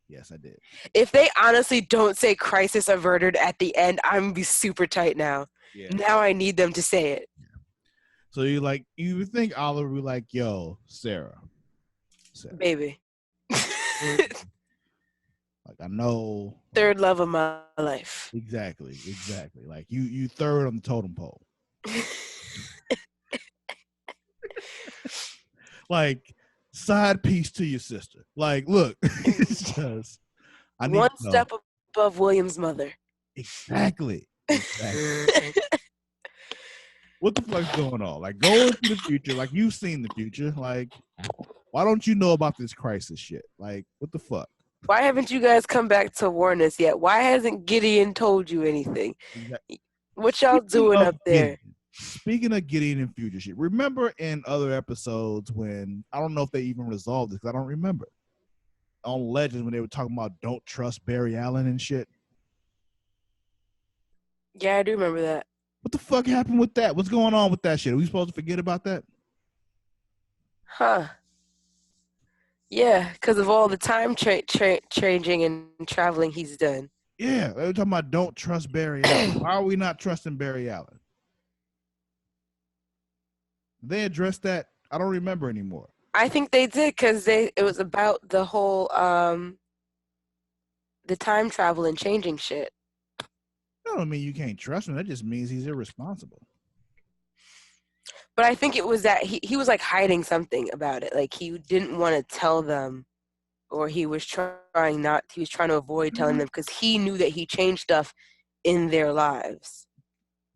Yes, I did. If they honestly don't say crisis averted at the end, I'm going to be super tight now. Yeah. Now I need them to say it. Yeah. So you think Oliver would be like, yo, Sarah. Baby. Like, I know. Third love of my life. Exactly. Like, you third on the totem pole. Like, side piece to your sister. Like, look, it's just one step above William's mother. Exactly. What the fuck's going on? Like, go into the future. Like, you've seen the future. Like, why don't you know about this crisis shit? Like, what the fuck? Why haven't you guys come back to warn us yet? Why hasn't Gideon told you anything? Exactly. What y'all doing up there? Speaking of Gideon and future shit, remember in other episodes when, I don't know if they even resolved this because I don't remember, on Legends when they were talking about don't trust Barry Allen and shit? Yeah, I do remember that. What the fuck happened with that? What's going on with that shit? Are we supposed to forget about that? Huh. Yeah, because of all the time changing and traveling he's done. Yeah, they were talking about don't trust Barry Allen. Why are we not trusting Barry Allen? They addressed that. I don't remember anymore. I think they did because it was about the whole the time travel and changing shit. That don't mean you can't trust him. That just means he's irresponsible. But I think it was that he was like hiding something about it. Like he didn't want to tell them, or he was trying to avoid telling them because he knew that he changed stuff in their lives.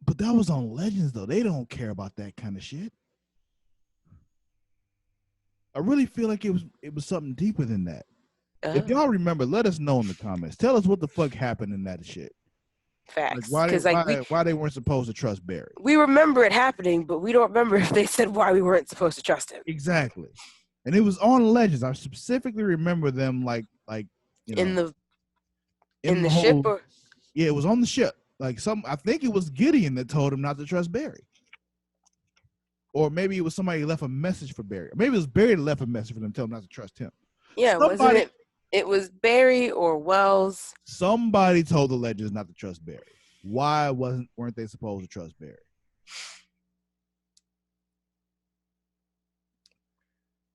But that was on Legends though. They don't care about that kind of shit. I really feel like it was something deeper than that. If y'all remember, let us know in the comments. Tell us what the fuck happened in that shit. Facts. Like why they weren't supposed to trust Barry. We remember it happening, but we don't remember if they said why we weren't supposed to trust him. Exactly. And it was on Legends. I specifically remember them like you know in the ship or yeah, it was on the ship. Like I think it was Gideon that told him not to trust Barry. Or maybe it was somebody who left a message for Barry. Maybe it was Barry that left a message for them, tell him not to trust him. Yeah, wasn't it? It was Barry or Wells. Somebody told the Legends not to trust Barry. Why weren't they supposed to trust Barry?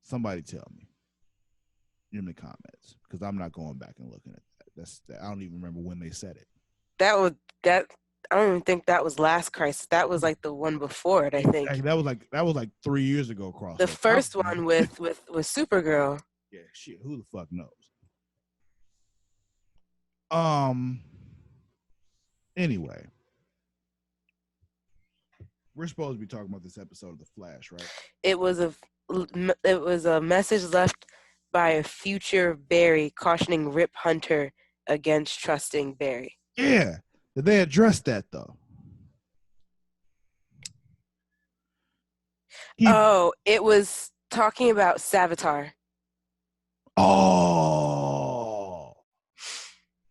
Somebody tell me in the comments, because I'm not going back and looking at that. I don't even remember when they said it. I don't even think that was Last Crisis. That was like the one before it, I think. That was like 3 years ago. The first one with Supergirl. Yeah, shit. Who the fuck knows? Anyway, we're supposed to be talking about this episode of The Flash, right? It was a message left by a future Barry cautioning Rip Hunter against trusting Barry. Yeah. Did they address that though? It was talking about Savitar. Oh,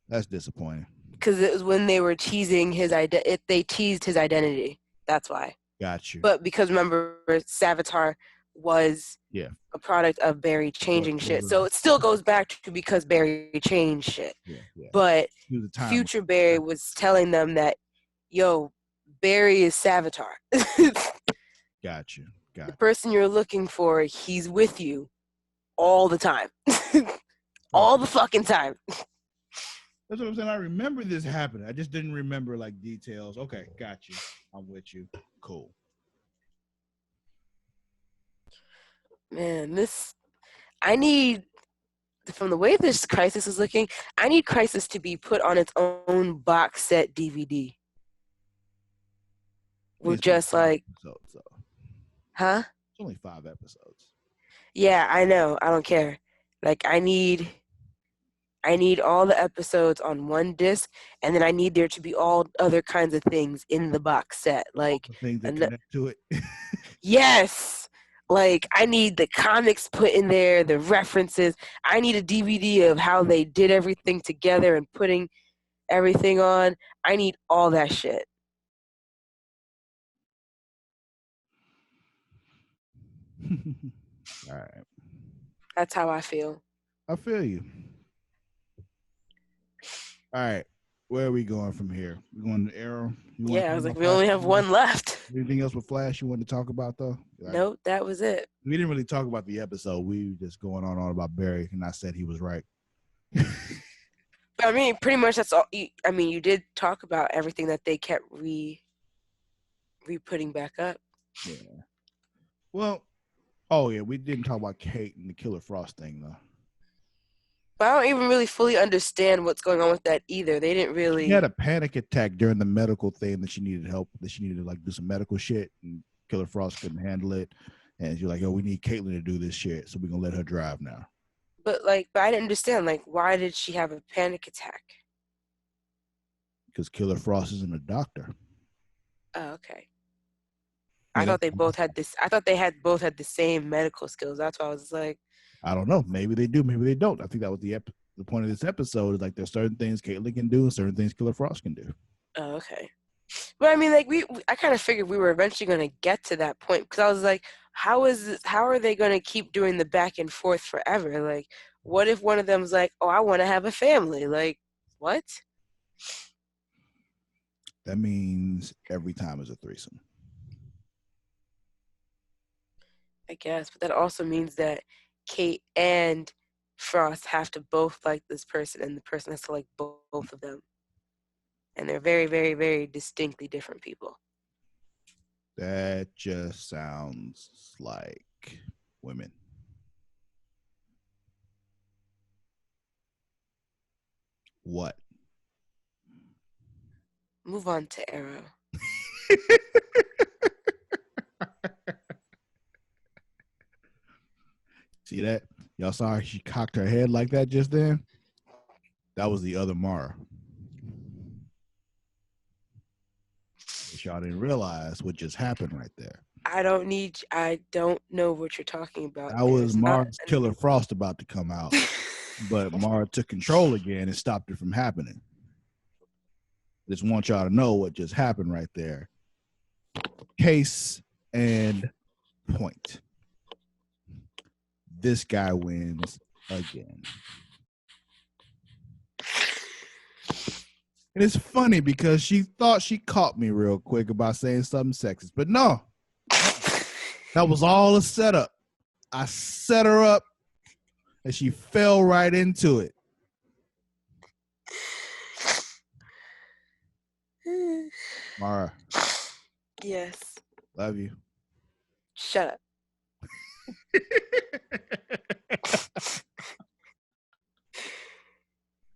that's disappointing. Because it was when they were teasing his they teased his identity. That's why. Got you. But because remember, Savitar was a product of Barry changing shit. So it still goes back to because Barry changed shit. Yeah. But future Barry was telling them that, yo, Barry is Savitar. Got you. The person you're looking for, he's with you all the time. All the fucking time. That's what I'm saying. I remember this happening. I just didn't remember like details. Okay, got you. I'm with you. Cool. Man, from the way this Crisis is looking, I need Crisis to be put on its own box set DVD. With just like episodes, so. Huh? It's only 5 episodes. Yeah, I know. I don't care. Like I need all the episodes on one disc, and then I need there to be all other kinds of things in the box set, like all the things that connect to it. Yes, like I need the comics put in there, the references. I need a DVD of how they did everything together and putting everything on. I need all that shit. All right. That's how I feel. I feel you. All right. Where are we going from here? We going to Arrow? I was like, we only have one left. Anything else with Flash you wanted to talk about, though? Nope, that was it. We didn't really talk about the episode. We were just going on about Barry, and I said he was right. I mean, pretty much that's all. You did talk about everything that they kept re-putting back up. Yeah. Well, we didn't talk about Kate and the Killer Frost thing, though. But I don't even really fully understand what's going on with that either. They didn't really. She had a panic attack during the medical thing that she needed help. That she needed to like do some medical shit, and Killer Frost couldn't handle it. And she's like, "Oh, we need Caitlin to do this shit, so we're gonna let her drive now." But I didn't understand. Like, why did she have a panic attack? Because Killer Frost isn't a doctor. Oh, okay. I thought they both had this. I thought they had both had the same medical skills. That's why I was like. I don't know. Maybe they do. Maybe they don't. I think that was the point of this episode is like there's certain things Caitlin can do and certain things Killer Frost can do. Oh, okay. But I mean, like I kind of figured we were eventually going to get to that point because I was like, how are they going to keep doing the back and forth forever? Like, what if one of them's like, oh, I want to have a family? Like, what? That means every time is a threesome. I guess, but that also means that Kate and Frost have to both like this person, and the person has to like both of them. And they're very, very, very distinctly different people. That just sounds like women. What? Move on to Arrow. See that? Y'all saw her, she cocked her head like that just then? That was the other Mara. But y'all didn't realize what just happened right there. I don't know what you're talking about. That was Mara's Killer Frost about to come out. But Mara took control again and stopped it from happening. Just want y'all to know what just happened right there. Case and point. This guy wins again. And it's funny because she thought she caught me real quick about saying something sexist, but no, that was all a setup. I set her up and she fell right into it. Mara. Yes. Love you. Shut up.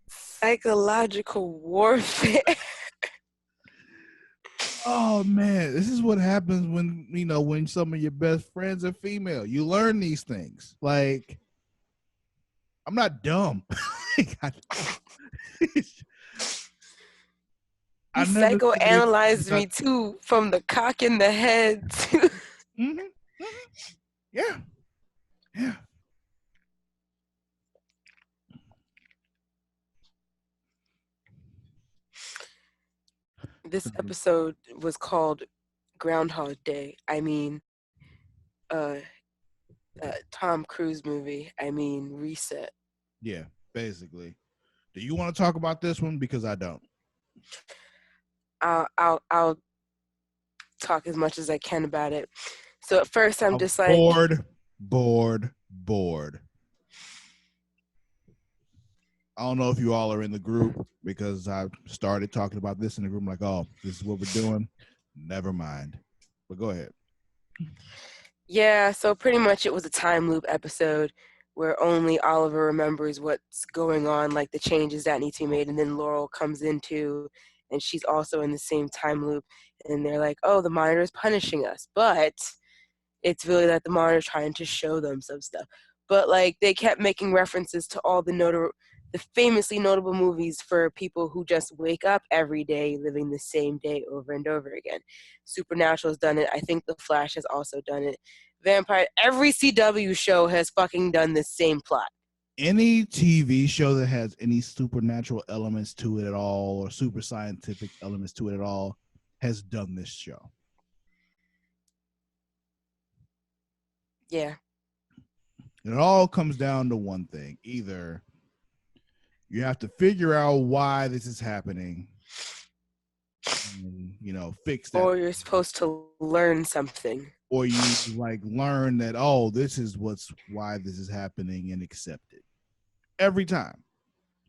Psychological warfare. Oh man, this is what happens when when some of your best friends are female. You learn these things. Like, I'm not dumb. You psychoanalyzed me too, from the cock in the head to Yeah. This episode was called Groundhog Day. I mean, Tom Cruise movie. I mean, Reset. Yeah, basically. Do you want to talk about this one? Because I don't. I'll talk as much as I can about it. So at first I'm just like bored. I don't know if you all are in the group because I started talking about this in the group. I'm like, oh, this is what we're doing. Never mind. But go ahead. Yeah, so pretty much it was a time loop episode where only Oliver remembers what's going on, like the changes that need to be made, and then Laurel comes into, and she's also in the same time loop, and they're like, oh, the monitor's punishing us, but it's really that the monitor's trying to show them some stuff. But like they kept making references to all the famously notable movies for people who just wake up every day living the same day over and over again. Supernatural has done it. I think The Flash has also done it. Vampire, every CW show has fucking done the same plot. Any TV show that has any supernatural elements to it at all or super scientific elements to it at all has done this show. Yeah. And it all comes down to one thing. Either you have to figure out why this is happening and, fix that. Or you're supposed to learn something. Or you learn that, oh, this is why this is happening and accept it. Every time.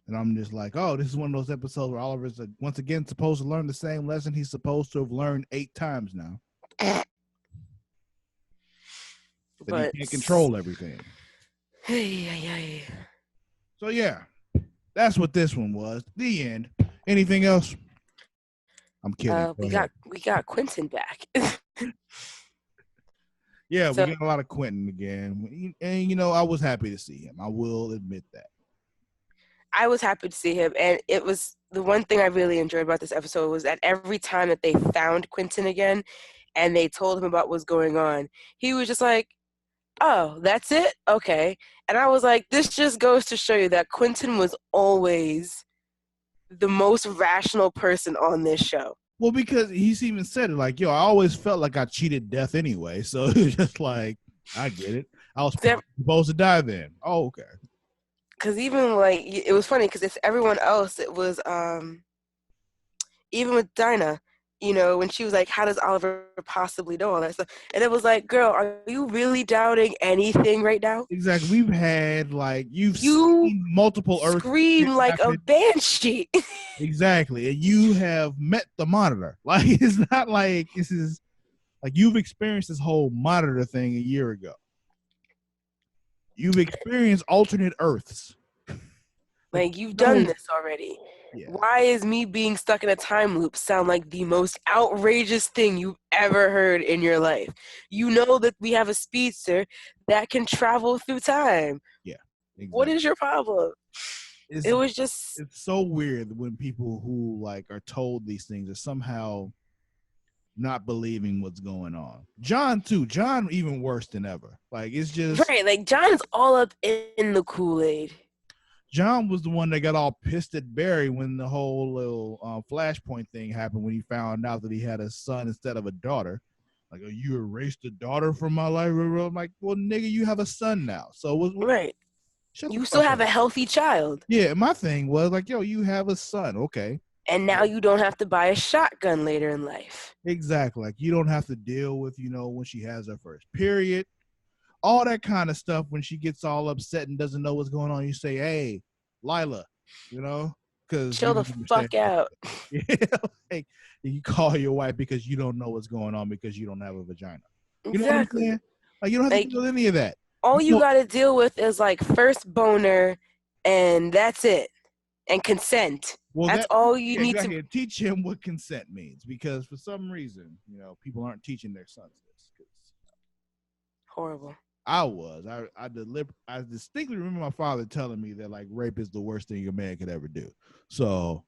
And I'm just like, oh, this is one of those episodes where Oliver's once again supposed to learn the same lesson he's supposed to have learned 8 times now. But he can't control everything. So yeah, that's what this one was. The end. Anything else? I'm kidding. We got Quentin back. Yeah, we got a lot of Quentin again. And I was happy to see him. I will admit that. I was happy to see him, and it was the one thing I really enjoyed about this episode was that every time that they found Quentin again and they told him about what's going on, he was just like, oh, that's it? Okay. And I was like, this just goes to show you that Quentin was always the most rational person on this show. Well, because he's even said it like, yo, I always felt like I cheated death anyway. So it's just like, I get it. I was supposed to die then. Oh, okay. Because even it was funny because it's everyone else. It was even with Dinah, when she was like, how does Oliver possibly know all that stuff? And it was like, girl, are you really doubting anything right now? Exactly. We've had you've You seen multiple Earth scream like a happen. banshee. Exactly. And you have met the Monitor. Like, it's not like this is like you've experienced this whole Monitor thing a year ago. You've experienced alternate Earths. Like, you've done this already. Yeah. Why is me being stuck in a time loop sound like the most outrageous thing you've ever heard in your life? You know that we have a speedster that can travel through time. Yeah. Exactly. What is your problem? It was it's so weird when people who are told these things are somehow not believing what's going on. John too. John even worse than ever. It's just right. Like, John's all up in the Kool-Aid. John was the one that got all pissed at Barry when the whole little Flashpoint thing happened, when he found out that he had a son instead of a daughter. Like, oh, you erased the daughter from my life. I'm like, well, nigga, you have a son now. So right. You still have a healthy child. Yeah, my thing was like, yo, you have a son, okay. And now you don't have to buy a shotgun later in life. Exactly. Like, you don't have to deal with, when she has her first period. All that kind of stuff. When she gets all upset and doesn't know what's going on, you say, hey, Lila, because chill the fuck out. Like, you call your wife because you don't know what's going on because you don't have a vagina. You know exactly. what I'm saying? Like, you don't have to deal with any of that. All you got to deal with is first boner, and that's it. And consent. Well, that's all you need to teach him what consent means, because for some reason, people aren't teaching their sons this. Horrible. I distinctly remember my father telling me that rape is the worst thing a man could ever do. So,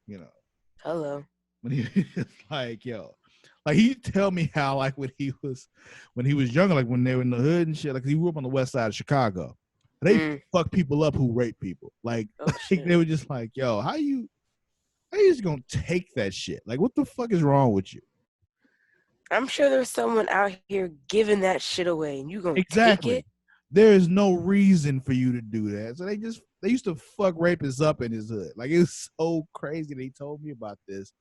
hello. When he was he'd tell me how when he was younger, when they were in the hood and shit, he grew up on the west side of Chicago. They fuck people up who rape people. They were just yo, how you just gonna take that shit? What the fuck is wrong with you? I'm sure there's someone out here giving that shit away, and you gonna take it? There is no reason for you to do that. So they used to fuck rapists up in his hood. It was so crazy that he told me about this.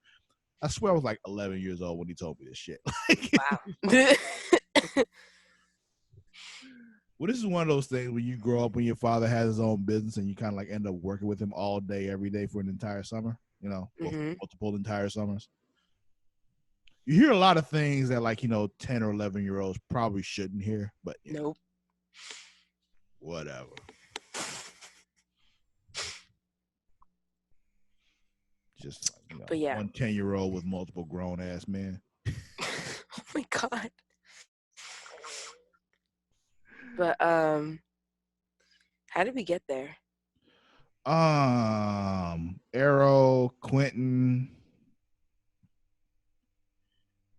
I swear I was 11 years old when he told me this shit. Wow. Well, this is one of those things when you grow up when your father has his own business and you kind of end up working with him all day, every day for an entire summer, multiple entire summers. You hear a lot of things that 10 or 11-year-olds probably shouldn't hear, but nope. Whatever. Just but yeah. One 10-year-old with multiple grown ass men. Oh my God. But how did we get there? Arrow, Quentin.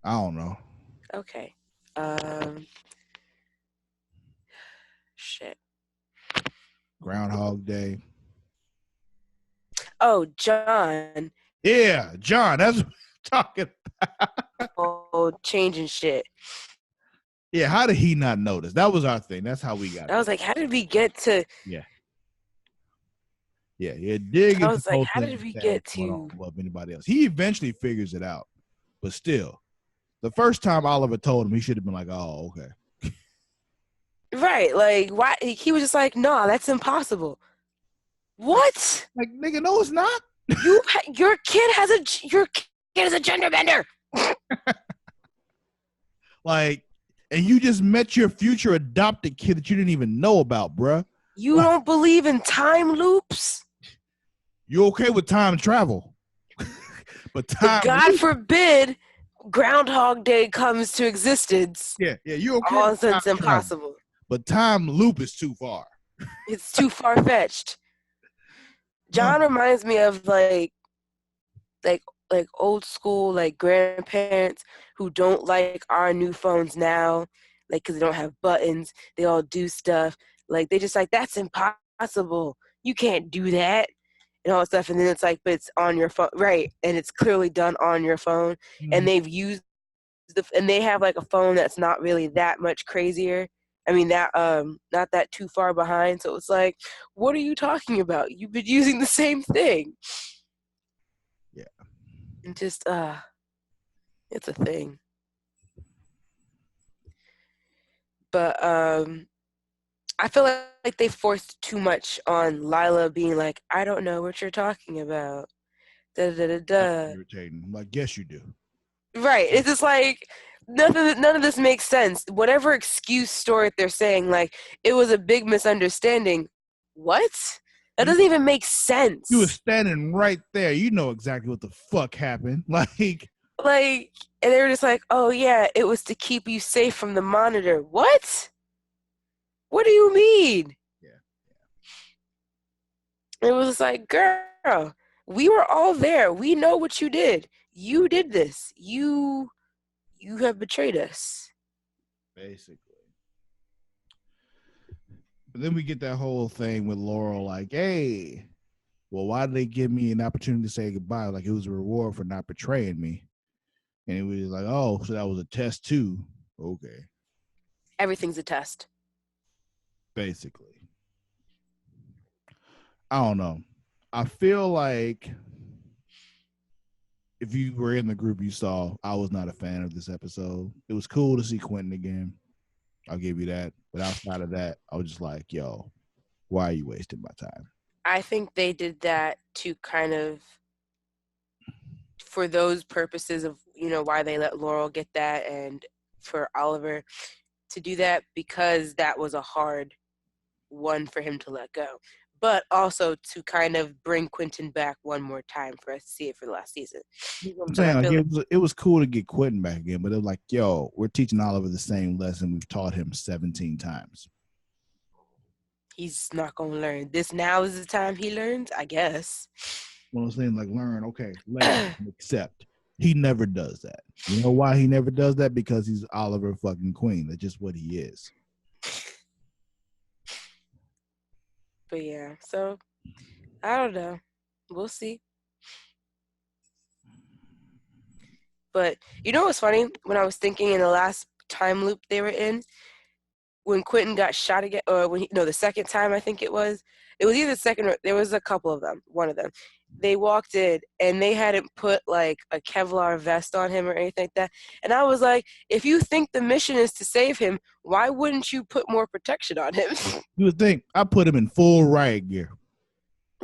I don't know. Okay. Shit. Groundhog Day. Oh, John. Yeah, John. That's what I'm talking about. Oh, changing shit. Yeah, how did he not notice? That was our thing. That's how we got it. I was like, how did we get to... Yeah, dig. I was like, how did we get to... Above anybody else? He eventually figures it out. But still, the first time Oliver told him, he should have been like, oh, okay. Right, why? He was just like, no, that's impossible. What? Nigga, no, it's not. Your kid is a gender bender. And you just met your future adopted kid that you didn't even know about, bruh. You don't believe in time loops? You okay with time travel? But God forbid Groundhog Day comes to existence. Yeah, you okay? All of a sudden it's impossible. But time loop is too far. It's too far-fetched. John reminds me of like old school grandparents who don't like our new phones now, because they don't have buttons. They all do stuff they just that's impossible. You can't do that and all that stuff. And then it's but it's on your phone, right? And it's clearly done on your phone. Mm-hmm. And they've used and they have a phone that's not really that much crazier. I mean, that not that too far behind. So it's what are you talking about? You've been using the same thing. Yeah. And just it's a thing. But I feel like they forced too much on Lila being like, I don't know what you're talking about. Da da da That's da. irritating. I'm like, yes, you do. Right. It's just like none of this makes sense. Whatever excuse story they're saying, like it was a big misunderstanding. What? That doesn't even make sense. You were standing right there. You know exactly what the fuck happened. Like, and they were just like, oh yeah, it was to keep you safe from the monitor. What? What do you mean? Yeah. It was like, girl, we were all there. We know what you did. You did this. You have betrayed us. basically. But then we get that whole thing with Laurel, like, hey, well, why did they give me an opportunity to say goodbye? Like it was a reward for not betraying me. And it was like, oh, so that was a test too. Okay. Everything's a test. Basically. I don't know. I feel like if you were in the group you saw, I was not a fan of this episode. It was cool to see Quentin again. I'll give you that. But outside of that, I was just like, yo, why are you wasting my time? I think they did that to kind of, for those purposes of, why they let Laurel get that, and for Oliver to do that because that was a hard one for him to let go. But also to kind of bring Quentin back one more time for us to see it for the last season. I'm saying like it was cool to get Quentin back again, but it was like, yo, we're teaching Oliver the same lesson we've taught him 17 times. He's not gonna learn. This now is the time he learns, I guess. Well, I'm saying like learn, okay, learn, accept. He never does that. You know why he never does that? Because he's Oliver fucking Queen. That's just what he is. But yeah, so I don't know. We'll see. But you know what's funny? When I was thinking in the last time loop they were in, when Quentin got shot again, or the second time I think it was either the second or there was a couple of them. One of them, they walked in and they hadn't put like a Kevlar vest on him or anything like that. And I was like, if you think the mission is to save him, why wouldn't you put more protection on him? You would think I put him in full riot gear.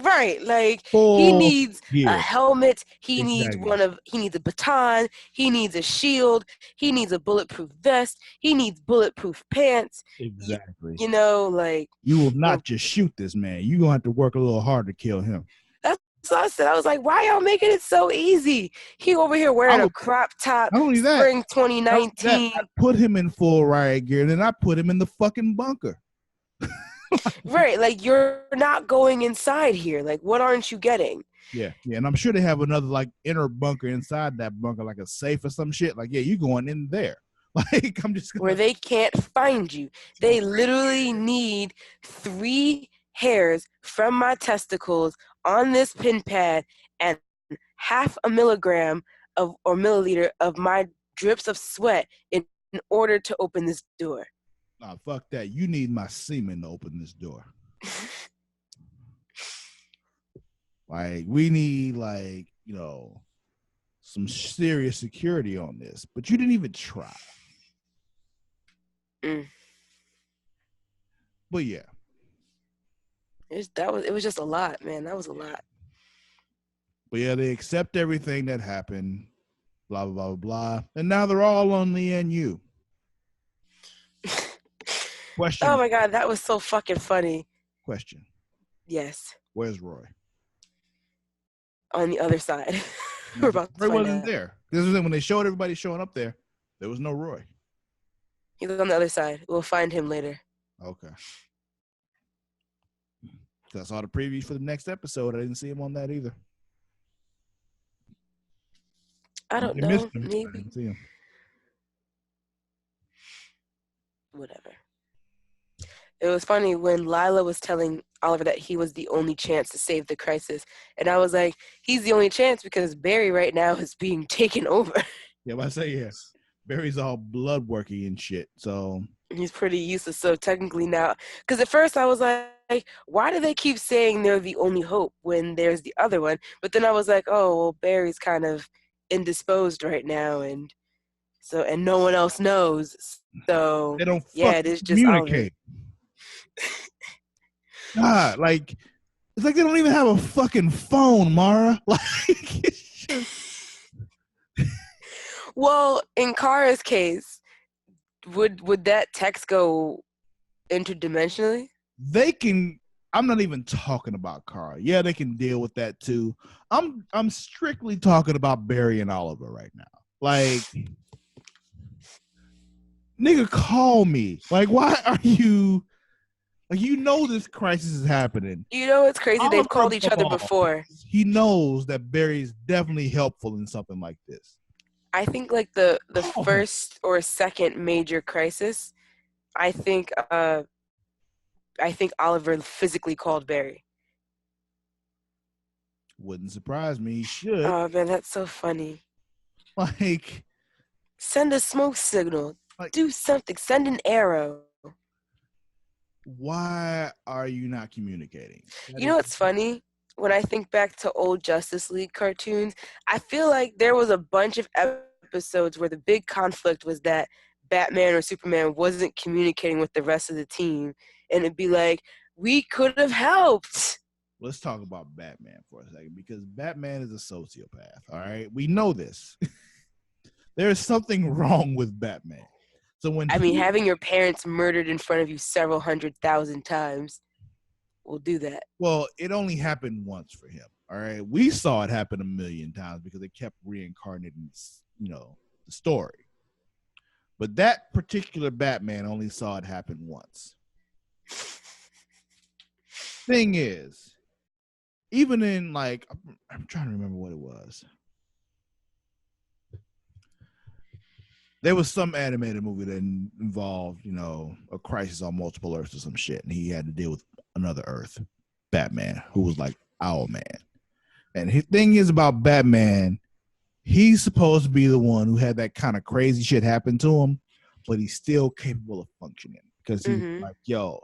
Right, like Full he needs gear. a helmet, he Exactly. needs a baton, he needs a shield, he needs a bulletproof vest, he needs bulletproof pants. Exactly. Like you will not just shoot this man. You're gonna have to work a little hard to kill him. That's what I said. I was like, why y'all making it so easy? He over here wearing a crop top, not only that, spring 2019. I put him in full riot gear, and then I put him in the fucking bunker. Right, like you're not going inside here. Like, what aren't you getting? Yeah, and I'm sure they have another like inner bunker inside that bunker, like a safe or some shit. Like, yeah, you going in there. Like, I'm just where they can't find you. They literally need 3 hairs from my testicles on this pin pad and 0.5 milligram or milliliter of my drips of sweat in order to open this door. Nah, fuck that. You need my semen to open this door. Like, we need some serious security on this, but you didn't even try. But yeah, it was just a lot, man. That was a lot. But yeah, they accept everything that happened, blah blah blah blah, and now they're all on the NU. Question. Oh my god, that was so fucking funny. Question. Yes. Where's Roy? On the other side. Roy wasn't there. This was when they showed everybody showing up there. There was no Roy. He's on the other side. We'll find him later. Okay. I saw the preview for the next episode. I didn't see him on that either. I don't know. Maybe. I didn't see him. Whatever. It was funny when Lila was telling Oliver that he was the only chance to save the crisis. And I was like, he's the only chance because Barry right now is being taken over. Yeah, but I say yes. Barry's all blood worky and shit. So he's pretty useless. So technically now, because at first I was like, why do they keep saying they're the only hope when there's the other one? But then I was like, oh, well, Barry's kind of indisposed right now, and no one else knows. So They don't yeah, it fucking is just Oliver. communicate. God, like it's like they don't even have a fucking phone, Mara. Like it's just... Well, in Kara's case, would that text go interdimensionally? They can. I'm not even talking about Kara. Yeah, they can deal with that too. I'm strictly talking about Barry and Oliver right now. Like, nigga, call me. Like, why are you? Like, you know this crisis is happening. You know what's crazy? They've Oliver called each other Ball, before. he knows that Barry is definitely helpful in something like this. I think like the first or second major crisis, I think Oliver physically called Barry. Wouldn't surprise me. He should. Oh man, that's so funny. Like, send a smoke signal. Like, do something. Send an arrow. Why are you not communicating? You know what's funny? When I think back to old Justice League cartoons, I feel like there was a bunch of episodes where the big conflict was that Batman or Superman wasn't communicating with the rest of the team, and it'd be like, we could have helped. Let's talk about Batman for a second, because Batman is a sociopath, all right? We know this. There's something wrong with Batman. So when having your parents murdered in front of you several 100,000 times will do that. Well, it only happened once for him, all right? We saw it happen a million times because they kept reincarnating, the story. But that particular Batman only saw it happen once. Thing is, even in, like, I'm trying to remember what it was. There was some animated movie that involved, a crisis on multiple Earths or some shit, and he had to deal with another Earth, Batman, who was like Owlman. And his thing is about Batman, he's supposed to be the one who had that kind of crazy shit happen to him, but he's still capable of functioning because he's like, yo,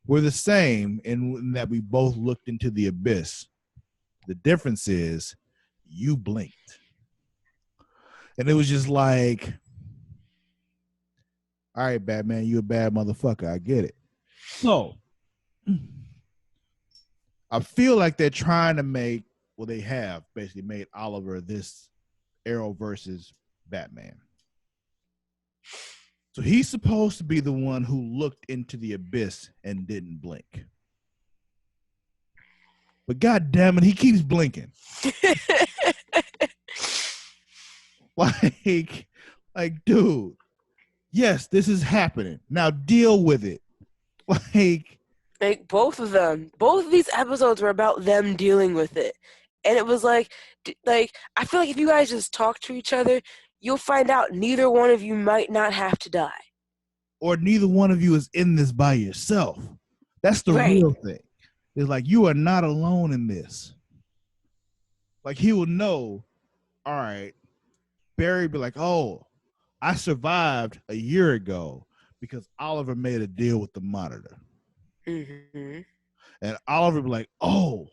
we're the same in that we both looked into the abyss. The difference is you blinked. And it was just like, all right, Batman, you a bad motherfucker. I get it. So I feel like they're trying to make, well, they have basically made Oliver this Arrow versus Batman. So he's supposed to be the one who looked into the abyss and didn't blink. But God damn it, he keeps blinking. like, dude, yes, this is happening. Now deal with it. Like both of these episodes were about them dealing with it. And it was like I feel like if you guys just talk to each other, you'll find out neither one of you might not have to die. Or neither one of you is in this by yourself. That's the real thing. It's like, you are not alone in this. Like, he will know, all right, Barry be like, oh, I survived a year ago because Oliver made a deal with the Monitor. Mm-hmm. And Oliver be like, oh,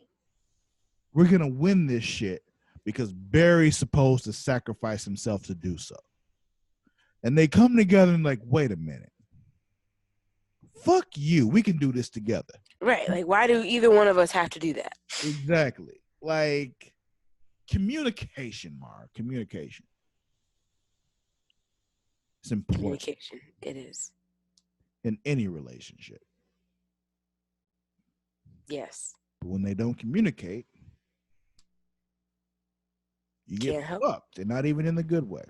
we're going to win this shit because Barry's supposed to sacrifice himself to do so. And they come together and like, wait a minute. Fuck you. We can do this together. Right. Like, why do either one of us have to do that? Exactly. Like, communication, Mark. Communication. It's important. Communication. It is. In any relationship. Yes. But when they don't communicate, you get fucked. And not even in the good way.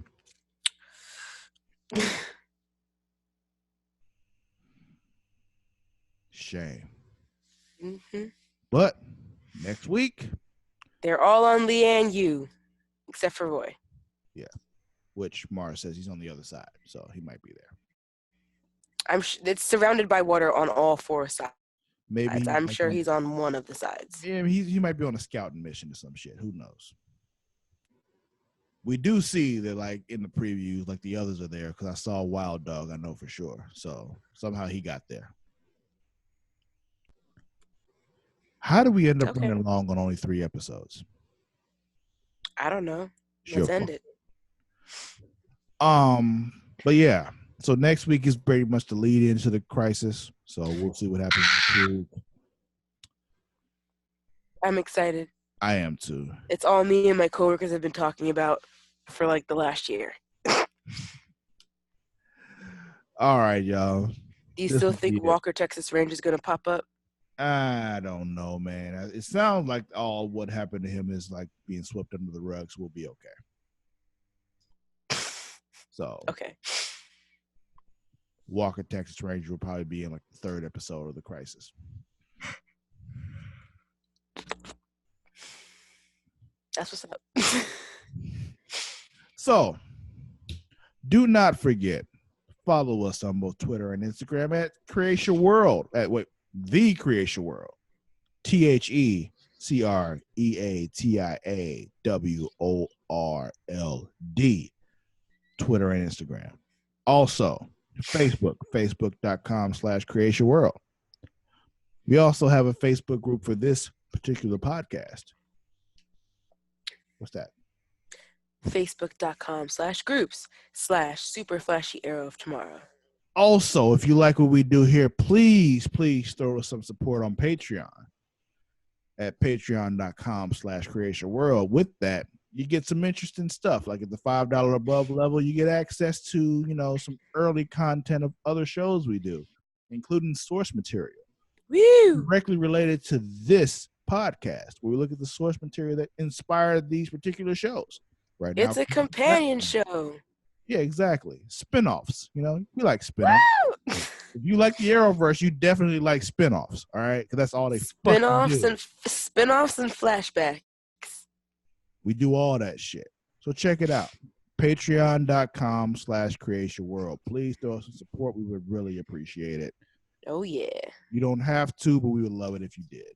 Shame. Mm-hmm. But next week, they're all on Lian Yu, except for Roy. Yeah, which Mars says he's on the other side, so he might be there. It's surrounded by water on all four sides. Maybe I'm sure he's on one of the sides. Yeah, he might be on a scouting mission or some shit. Who knows? We do see that, like, in the previews, like, the others are there because I saw Wild Dog. I know for sure. So somehow he got there. How do we end up running long on only 3 episodes? I don't know. Sure. Let's end it. But yeah. So next week is pretty much the lead into the crisis. So we'll see what happens next week. I'm excited. I am too. It's all me and my coworkers have been talking about for like the last year. All right, y'all. Do you This still will be think it. Walker Texas Ranger is going to pop up? I don't know, man. It sounds like all what happened to him is like being swept under the rug, so we'll be okay. So Okay. Walker Texas Ranger will probably be in like the third episode of the crisis. That's what's up. So do not forget, follow us on both Twitter and Instagram at Creation World. The Creation World. TheCreatiaWorld. Twitter and Instagram. Also, Facebook, facebook.com/Creation World. We also have a Facebook group for this particular podcast. What's that? Facebook.com/groups/Super Flashy Arrow of Tomorrow. Also, if you like what we do here, please throw us some support on Patreon at patreon.com/Creation World. With that, you get some interesting stuff. Like at the $5 above level, you get access to, some early content of other shows we do, including source material. Woo! Directly related to this podcast, where we look at the source material that inspired these particular shows. Right now, It's a companion show. Yeah, exactly. Spinoffs. We like spinoffs. Woo! If you like the Arrowverse, you definitely like spinoffs. All right, because that's all they Spinoffs fucking do. spinoffs and flashbacks. We do all that shit. So check it out. Patreon.com/Creation World. Please throw us some support. We would really appreciate it. Oh yeah. You don't have to, but we would love it if you did.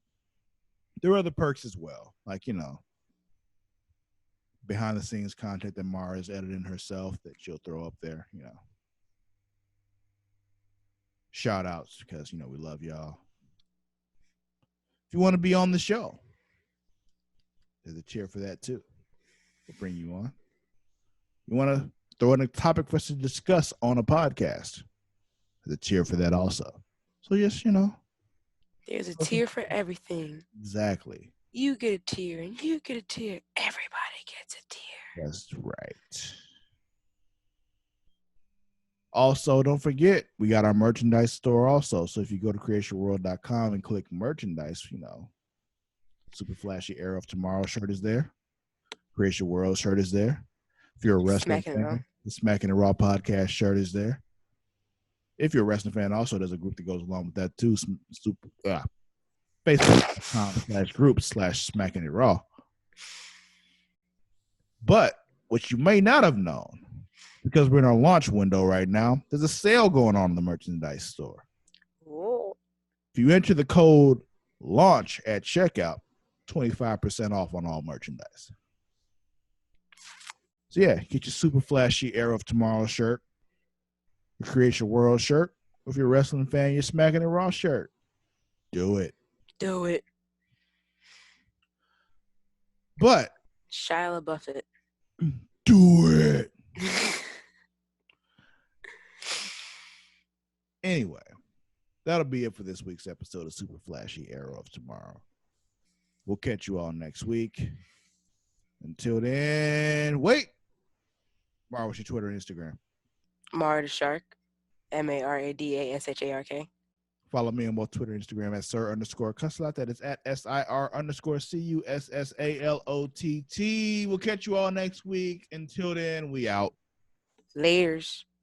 There are other perks as well, like behind the scenes content that Mara is editing herself that she'll throw up there. Shout outs because we love y'all. If you want to be on the show, there's a tier for that too. We'll bring you on. You want to throw in a topic for us to discuss on a podcast, there's a tier for that also. So yes, There's a tier for everything. Exactly. You get a tier and you get a tier. Everybody gets a tier. That's right. Also, don't forget, we got our merchandise store also. So if you go to creationworld.com and click merchandise, Super Flashy Arrow of Tomorrow shirt is there. Creation World shirt is there. If you're a wrestling fan, the Smacking It Raw podcast shirt is there. If you're a wrestling fan, also there's a group that goes along with that too. Facebook.com/group/Smacking It Raw. But what you may not have known, because we're in our launch window right now, there's a sale going on in the merchandise store. Whoa. If you enter the code LAUNCH at checkout, 25% off on all merchandise. So yeah, get your Super Flashy Arrow of Tomorrow shirt, your Creation World shirt. If you're a wrestling fan, you're Smacking It Raw shirt. Do it. Do it. But Shia LaBeouf it. Do it. Anyway, that'll be it for this week's episode of Super Flashy Arrow of Tomorrow. We'll catch you all next week. Until then, wait. Mara, what's your Twitter and Instagram? Mara the Shark. MARADASHARK. Follow me on both Twitter and Instagram at Sir_Cussalott. That is at SIR_CUSSALOTT. We'll catch you all next week. Until then, we out. Layers.